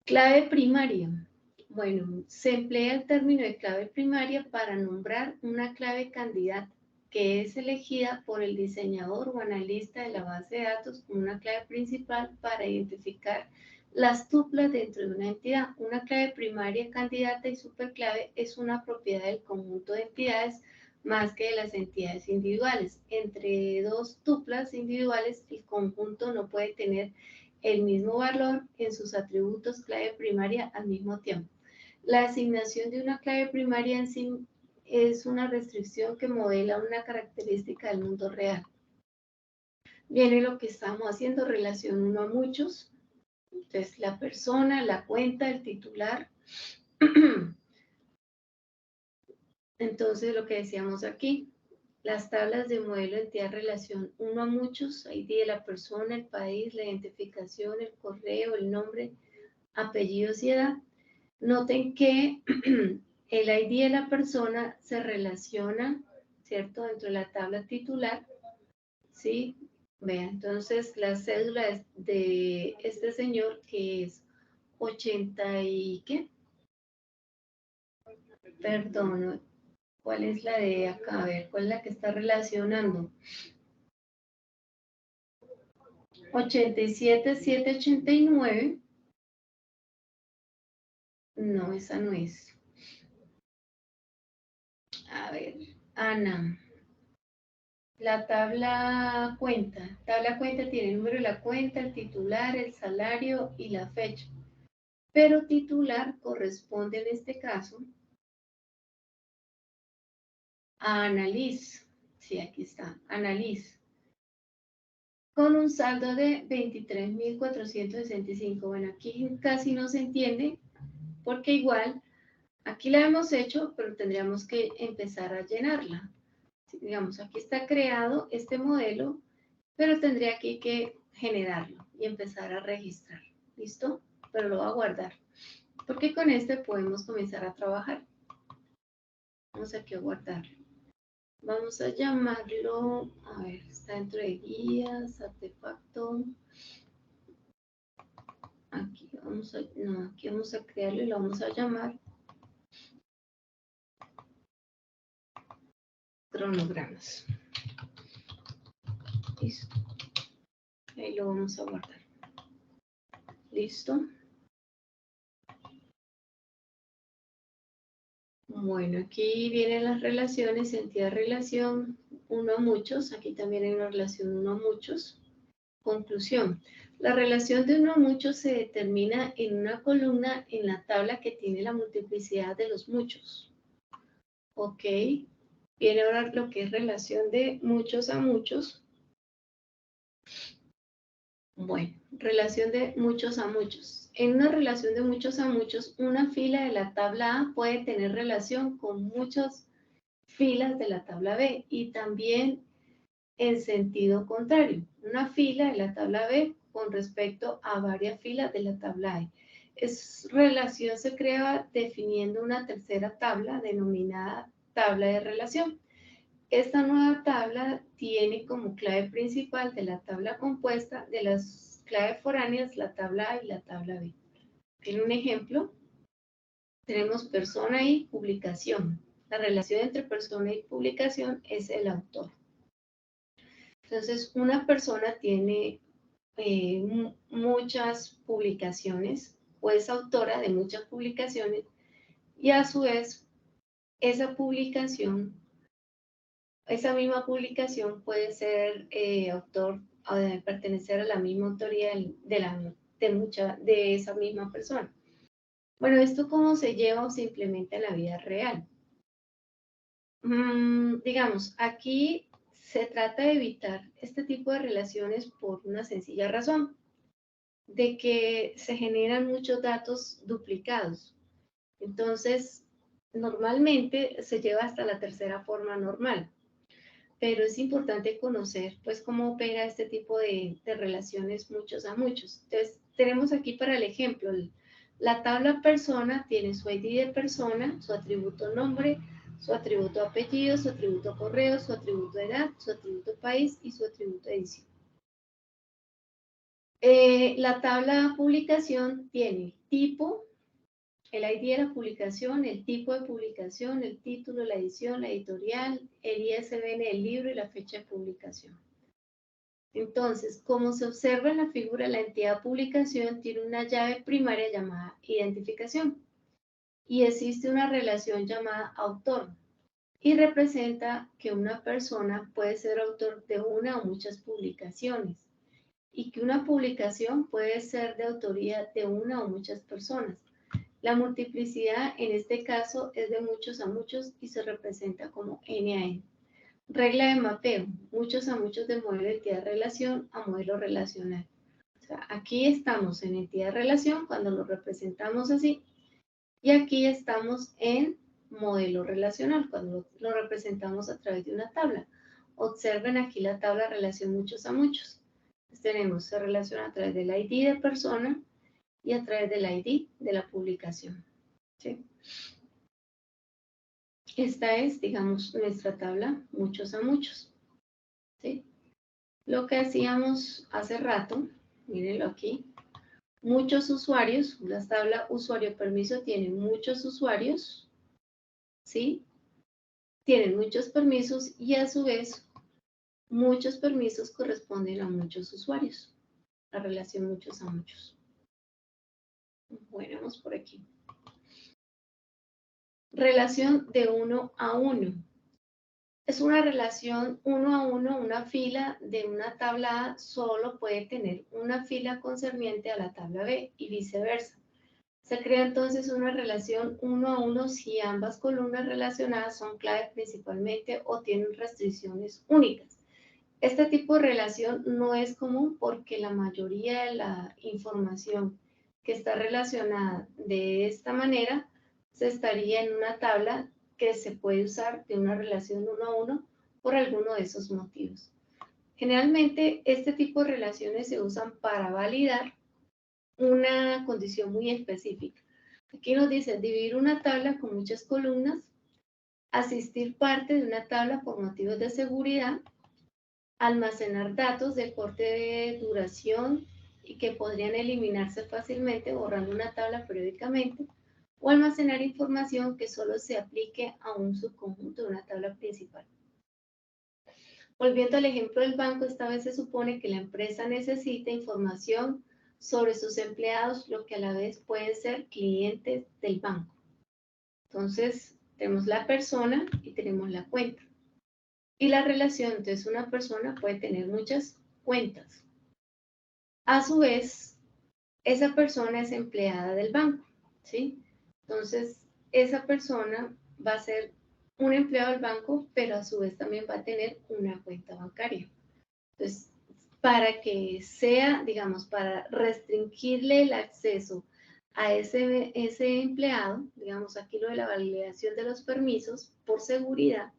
Clave primaria. Bueno, se emplea el término de clave primaria para nombrar una clave candidata que es elegida por el diseñador o analista de la base de datos como una clave principal para identificar las tuplas dentro de una entidad. Una clave primaria candidata y superclave es una propiedad del conjunto de entidades más que de las entidades individuales. Entre dos tuplas individuales, el conjunto no puede tener el mismo valor en sus atributos clave primaria al mismo tiempo. La asignación de una clave primaria en sí es una restricción que modela una característica del mundo real. Viene lo que estamos haciendo, relación uno a muchos. Entonces, la persona, la cuenta, el titular. Entonces, lo que decíamos aquí, las tablas de modelo entidad relación uno a muchos, ID de la persona, el país, la identificación, el correo, el nombre, apellidos y edad. Noten que el ID de la persona se relaciona, ¿cierto? Dentro de la tabla titular, ¿sí? Vean, entonces la cédula es de este señor que es 80 y ¿qué? Perdón, ¿cuál es la de acá? A ver, ¿cuál es la que está relacionando? 87,789. No, esa no es. A ver, Ana. La tabla cuenta. Tabla cuenta tiene el número de la cuenta, el titular, el salario y la fecha. Pero titular corresponde en este caso a Annalise. Sí, aquí está, Annalise. Con un saldo de 23,465. Bueno, aquí casi no se entiende porque igual aquí la hemos hecho, pero tendríamos que empezar a llenarla. Digamos, aquí está creado este modelo, pero tendría aquí que generarlo y empezar a registrar. ¿Listo? Pero lo voy a guardar, porque con este podemos comenzar a trabajar. Vamos aquí a guardarlo. Vamos a llamarlo, a ver, está dentro de guías, artefacto. Aquí vamos a, no, aquí vamos a crearlo y lo vamos a llamar cronogramas. Listo. Ahí lo vamos a guardar. ¿Listo? Bueno, aquí vienen las relaciones, entidad relación uno a muchos. Aquí también hay una relación uno a muchos. Conclusión. La relación de uno a muchos se determina en una columna en la tabla que tiene la multiplicidad de los muchos. Ok. Viene ahora lo que es relación de muchos a muchos. Bueno, relación de muchos a muchos. En una relación de muchos a muchos, una fila de la tabla A puede tener relación con muchas filas de la tabla B y también en sentido contrario, una fila de la tabla B con respecto a varias filas de la tabla A. Esa relación se crea definiendo una tercera tabla denominada tabla de relación. Esta nueva tabla tiene como clave principal de la tabla compuesta de las claves foráneas la tabla A y la tabla B. En un ejemplo, tenemos persona y publicación. La relación entre persona y publicación es el autor. Entonces, una persona tiene muchas publicaciones o es autora de muchas publicaciones y a su vez esa misma publicación puede ser autor o de pertenecer a la misma autoría de esa misma persona. Bueno, ¿esto cómo se lleva o se implementa en la vida real? Digamos, aquí se trata de evitar este tipo de relaciones por una sencilla razón, de que se generan muchos datos duplicados. Entonces, normalmente se lleva hasta la tercera forma normal, pero es importante conocer pues cómo opera este tipo de relaciones muchos a muchos. Entonces, tenemos aquí para el ejemplo, la tabla persona tiene su ID de persona, su atributo nombre, su atributo apellido, su atributo correo, su atributo edad, su atributo país y su atributo edición. La tabla publicación tiene tipo, el ID de la publicación, el tipo de publicación, el título, la edición, la editorial, el ISBN del libro y la fecha de publicación. Entonces, como se observa en la figura, la entidad publicación tiene una llave primaria llamada identificación y existe una relación llamada autor y representa que una persona puede ser autor de una o muchas publicaciones y que una publicación puede ser de autoría de una o muchas personas. La multiplicidad en este caso es de muchos a muchos y se representa como N a N. Regla de mapeo, muchos a muchos de modelo de entidad relación a modelo relacional. O sea, aquí estamos en entidad relación cuando lo representamos así y aquí estamos en modelo relacional cuando lo representamos a través de una tabla. Observen aquí la tabla relación muchos a muchos. Entonces tenemos, se relaciona a través del ID de persona y a través del ID de la publicación. ¿Sí? Esta es, digamos, nuestra tabla muchos a muchos. ¿Sí? Lo que hacíamos hace rato, mírenlo aquí, muchos usuarios, la tabla usuario permiso tiene muchos usuarios, ¿sí? Tienen muchos permisos y a su vez muchos permisos corresponden a muchos usuarios. La relación muchos a muchos. Bueno, vamos por aquí. Relación de uno a uno. Es una relación uno a uno, una fila de una tabla A solo puede tener una fila concerniente a la tabla B y viceversa. Se crea entonces una relación uno a uno si ambas columnas relacionadas son claves principalmente o tienen restricciones únicas. Este tipo de relación no es común porque la mayoría de la información que está relacionada de esta manera se estaría en una tabla que se puede usar de una relación uno a uno por alguno de esos motivos. Generalmente este tipo de relaciones se usan para validar una condición muy específica. Aquí nos dice dividir una tabla con muchas columnas, asistir parte de una tabla por motivos de seguridad, almacenar datos de corte de duración y que podrían eliminarse fácilmente borrando una tabla periódicamente, o almacenar información que solo se aplique a un subconjunto de una tabla principal. Volviendo al ejemplo del banco, esta vez se supone que la empresa necesita información sobre sus empleados, lo que a la vez pueden ser clientes del banco. Entonces, tenemos la persona y tenemos la cuenta. Y la relación, entonces una persona puede tener muchas cuentas. A su vez, esa persona es empleada del banco, ¿sí? Entonces, esa persona va a ser un empleado del banco, pero a su vez también va a tener una cuenta bancaria. Entonces, para que sea, digamos, para restringirle el acceso a ese empleado, digamos aquí lo de la validación de los permisos por seguridad,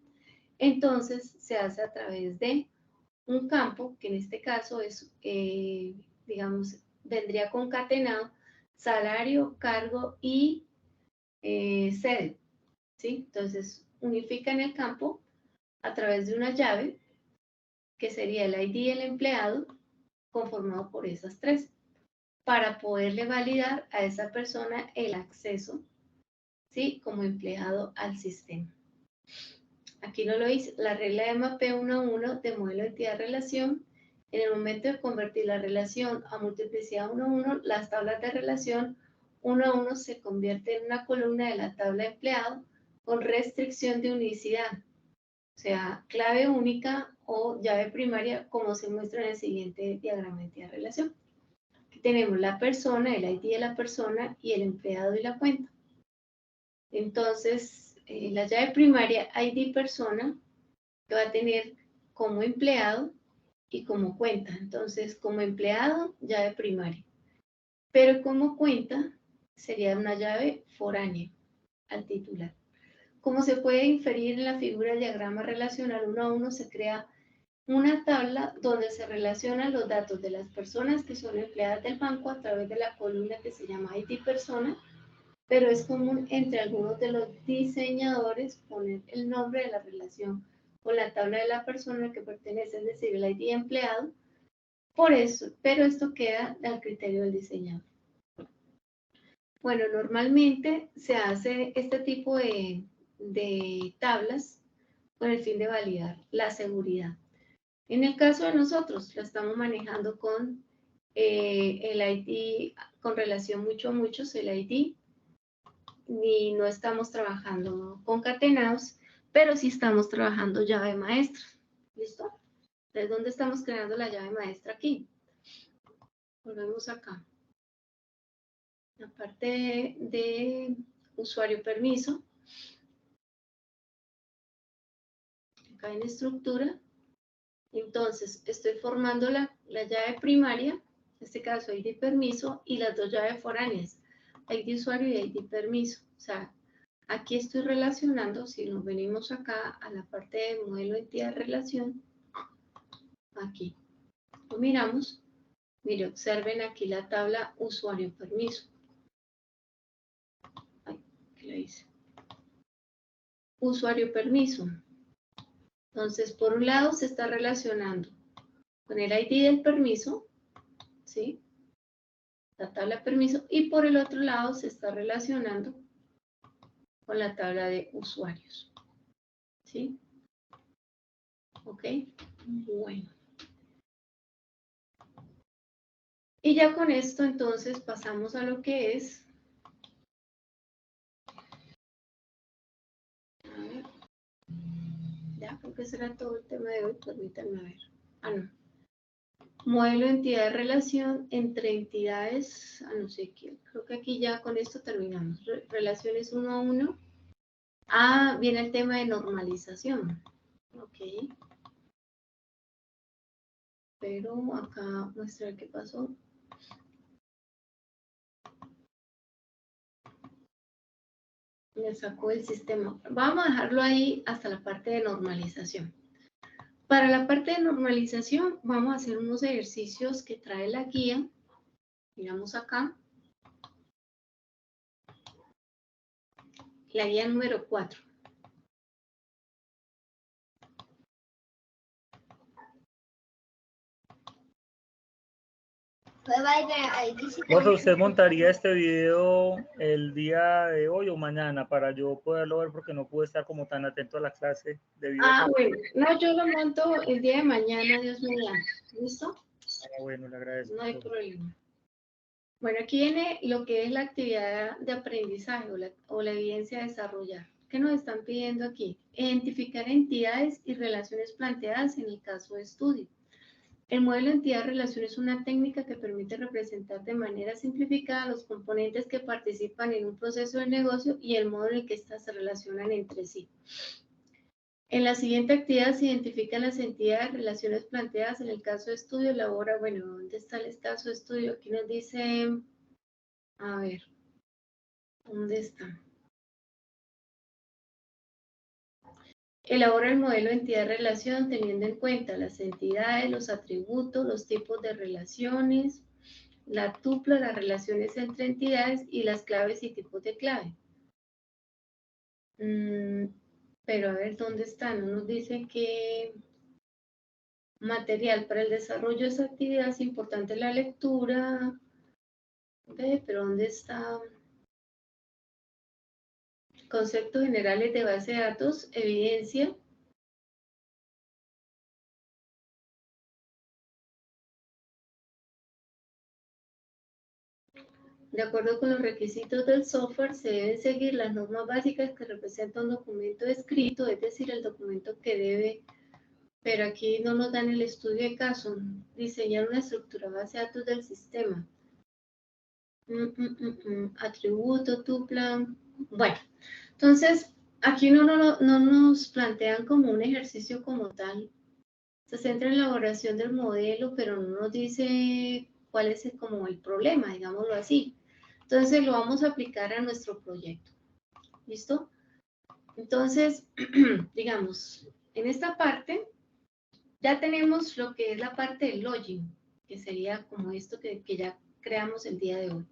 Entonces se hace a través de un campo, que en este caso es, digamos, vendría concatenado salario, cargo y sede, ¿sí? Entonces unifican el campo a través de una llave, que sería el ID del empleado, conformado por esas tres, para poderle validar a esa persona el acceso, ¿sí? Como empleado al sistema. Aquí no lo hice, la regla de mapeo 1 a 1 de modelo de entidad-relación. En el momento de convertir la relación a multiplicidad 1 a 1, las tablas de relación 1 a 1 se convierte en una columna de la tabla de empleado con restricción de unicidad, o sea, clave única o llave primaria, como se muestra en el siguiente diagrama de entidad-relación. Aquí tenemos la persona, el ID de la persona y el empleado y la cuenta. Entonces, la llave primaria ID persona que va a tener como empleado y como cuenta. Entonces, como empleado, llave primaria. Pero como cuenta, sería una llave foránea al titular. Como se puede inferir en la figura del diagrama relacional 1 a 1, se crea una tabla donde se relacionan los datos de las personas que son empleadas del banco a través de la columna que se llama ID persona, pero es común entre algunos de los diseñadores poner el nombre de la relación con la tabla de la persona que pertenece, es decir, el ID empleado, por eso, pero esto queda al criterio del diseñador. Bueno, normalmente se hace este tipo de tablas con el fin de validar la seguridad. En el caso de nosotros, la estamos manejando con el ID, con relación mucho a muchos, el ID, ni no estamos trabajando concatenados, pero sí estamos trabajando llave maestra. ¿Listo? Entonces, ¿dónde estamos creando la llave maestra? Aquí. Volvemos acá. La parte de usuario permiso. Acá en estructura. Entonces, estoy formando la llave primaria, en este caso ID permiso, y las dos llaves foráneas, ID usuario y ID permiso. O sea, aquí estoy relacionando, si nos venimos acá a la parte de modelo entidad relación, aquí lo miramos, mire, observen aquí la tabla usuario permiso. Ay, ¿qué le hice? Usuario permiso. Entonces, por un lado se está relacionando con el ID del permiso, ¿sí? La tabla de permiso, y por el otro lado se está relacionando con la tabla de usuarios, ¿sí? ¿Ok? Bueno. Y ya con esto entonces pasamos a lo que es, a ver, ya creo que será todo el tema de hoy, permítanme ver. Ah, no. Modelo de entidad de relación entre entidades, no sé qué, creo que aquí ya con esto terminamos. Relaciones 1 a 1. Ah, viene el tema de normalización. Ok. Pero acá muestra qué pasó. Me sacó el sistema. Vamos a dejarlo ahí hasta la parte de normalización. Para la parte de normalización vamos a hacer unos ejercicios que trae la guía. Miramos acá. La guía número 4. Profe, ¿usted montaría este video el día de hoy o mañana para yo poderlo ver porque no pude estar como tan atento a la clase debido a... Bueno, no, yo lo monto el día de mañana, Dios mediante. ¿Listo? Bueno, le agradezco. No hay problema. Bueno, aquí viene lo que es la actividad de aprendizaje o la evidencia a desarrollar. ¿Qué nos están pidiendo aquí? Identificar entidades y relaciones planteadas en el caso de estudio. El modelo de entidad-relación es una técnica que permite representar de manera simplificada los componentes que participan en un proceso de negocio y el modo en el que éstas se relacionan entre sí. En la siguiente actividad se identifican las entidades, relaciones planteadas en el caso de estudio. Elabora, bueno, ¿dónde está el caso de estudio? Aquí nos dice, a ver, ¿dónde está? Elabora el modelo entidad-relación teniendo en cuenta las entidades, los atributos, los tipos de relaciones, la tupla, las relaciones entre entidades y las claves y tipos de clave. Pero a ver, ¿dónde está? No nos dice que material para el desarrollo de esa actividad es importante la lectura. Pero ¿dónde está? Conceptos generales de base de datos, evidencia. De acuerdo con los requisitos del software, se deben seguir las normas básicas que representan un documento escrito, es decir, el documento que debe, pero aquí no nos dan el estudio de caso, diseñar una estructura base de datos del sistema. Atributo, tupla. Bueno, entonces, aquí no nos plantean como un ejercicio como tal. Se centra en la elaboración del modelo, pero no nos dice cuál es como el problema, digámoslo así. Entonces lo vamos a aplicar a nuestro proyecto. ¿Listo? Entonces, digamos, en esta parte ya tenemos lo que es la parte del login, que sería como esto que ya creamos el día de hoy.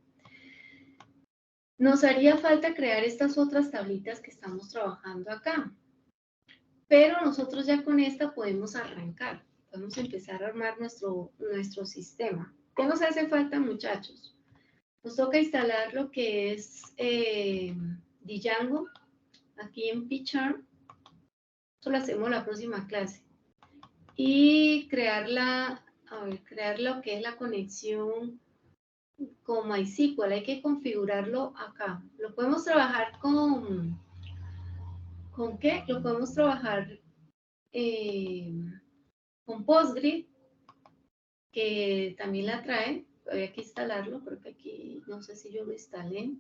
Nos haría falta crear estas otras tablitas que estamos trabajando acá. Pero nosotros ya con esta podemos arrancar. Podemos empezar a armar nuestro sistema. ¿Qué nos hace falta, muchachos? Nos toca instalar lo que es Django aquí en PyCharm. Eso lo hacemos la próxima clase. Y crear lo que es la conexión con MySQL. Hay que configurarlo acá. Lo podemos trabajar ¿con qué? Lo podemos trabajar con Postgre, que también la trae. Había que instalarlo, creo que aquí, no sé si yo lo instalé.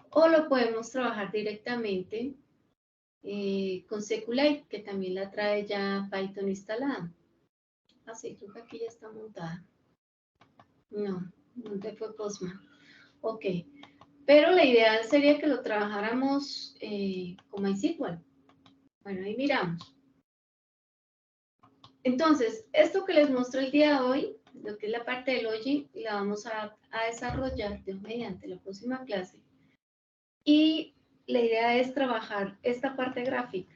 O lo podemos trabajar directamente con SQLite, que también la trae ya Python instalada. Así, creo que aquí ya está montada. No, ¿dónde fue Postman? Ok, pero la idea sería que lo trabajáramos con MySQL. Bueno, ahí miramos. Entonces, esto que les muestro el día de hoy, lo que es la parte del login, la vamos a desarrollar mediante la próxima clase. Y la idea es trabajar esta parte gráfica,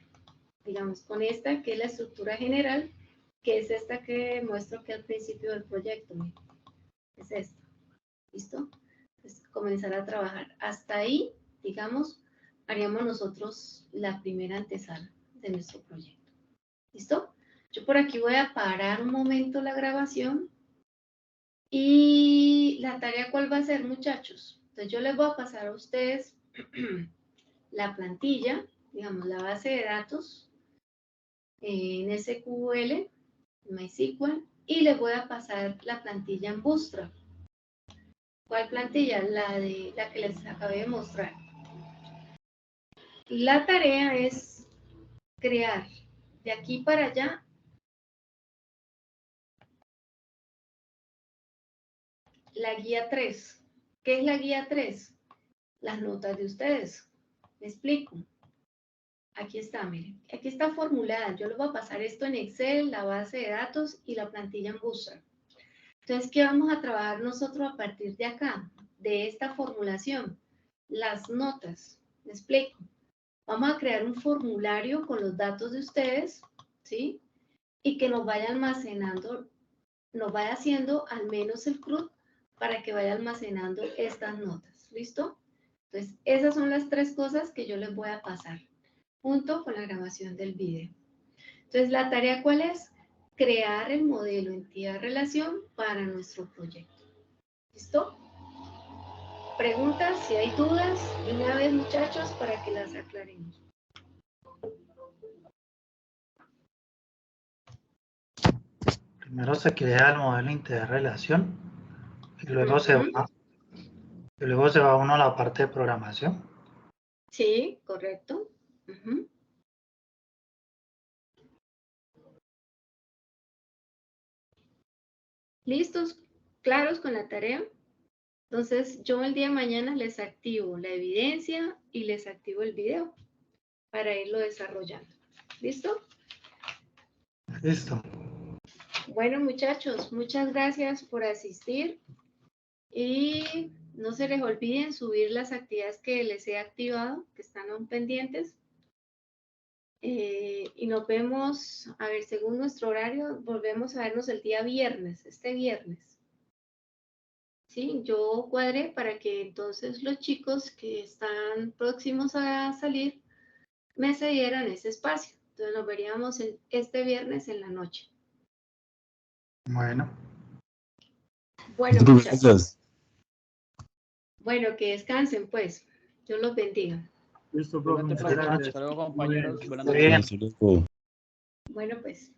digamos, con esta que es la estructura general, que es esta que muestro aquí al principio del proyecto. Miren, es esta. ¿Listo? Entonces, comenzar a trabajar. Hasta ahí, digamos, haríamos nosotros la primera antesala de nuestro proyecto. ¿Listo? Yo por aquí voy a parar un momento la grabación. Y la tarea, ¿cuál va a ser, muchachos? Entonces yo les voy a pasar a ustedes la plantilla, digamos, la base de datos en SQL, MySQL, y les voy a pasar la plantilla en Bootstrap. ¿Cuál plantilla? La que les acabé de mostrar. La tarea es crear de aquí para allá la guía 3. ¿Qué es la guía 3? Las notas de ustedes. Me explico. Aquí está, miren. Aquí está formulada. Yo les voy a pasar esto en Excel, la base de datos y la plantilla en Bootstrap. Entonces, ¿qué vamos a trabajar nosotros a partir de acá? De esta formulación. Las notas. Me explico. Vamos a crear un formulario con los datos de ustedes, ¿sí? Y que nos vaya almacenando, nos vaya haciendo al menos el CRUD para que vaya almacenando estas notas. ¿Listo? Entonces, esas son las 3 cosas que yo les voy a pasar, junto con la grabación del video. Entonces, ¿la tarea cuál es? Crear el modelo entidad-relación para nuestro proyecto. ¿Listo? Preguntas, si hay dudas, de una vez, muchachos, para que las aclaremos. Primero se crea el modelo entidad-relación y luego se va uno a la parte de programación. Sí, correcto. ¿Listos? ¿Claros con la tarea? Entonces, yo el día de mañana les activo la evidencia y les activo el video para irlo desarrollando. ¿Listo? Listo. Bueno, muchachos, muchas gracias por asistir y no se les olviden subir las actividades que les he activado, que están aún pendientes. Y nos vemos, a ver, según nuestro horario, volvemos a vernos el día viernes, este viernes. Sí, yo cuadré para que entonces los chicos que están próximos a salir me cedieran ese espacio. Entonces nos veríamos este viernes en la noche. Bueno. Bueno, muchachos. Bueno, que descansen, pues. Dios los bendiga. Listo, profe. Muchas gracias. Hasta luego, compañeros. Buenas Bien. noches. Bueno, pues.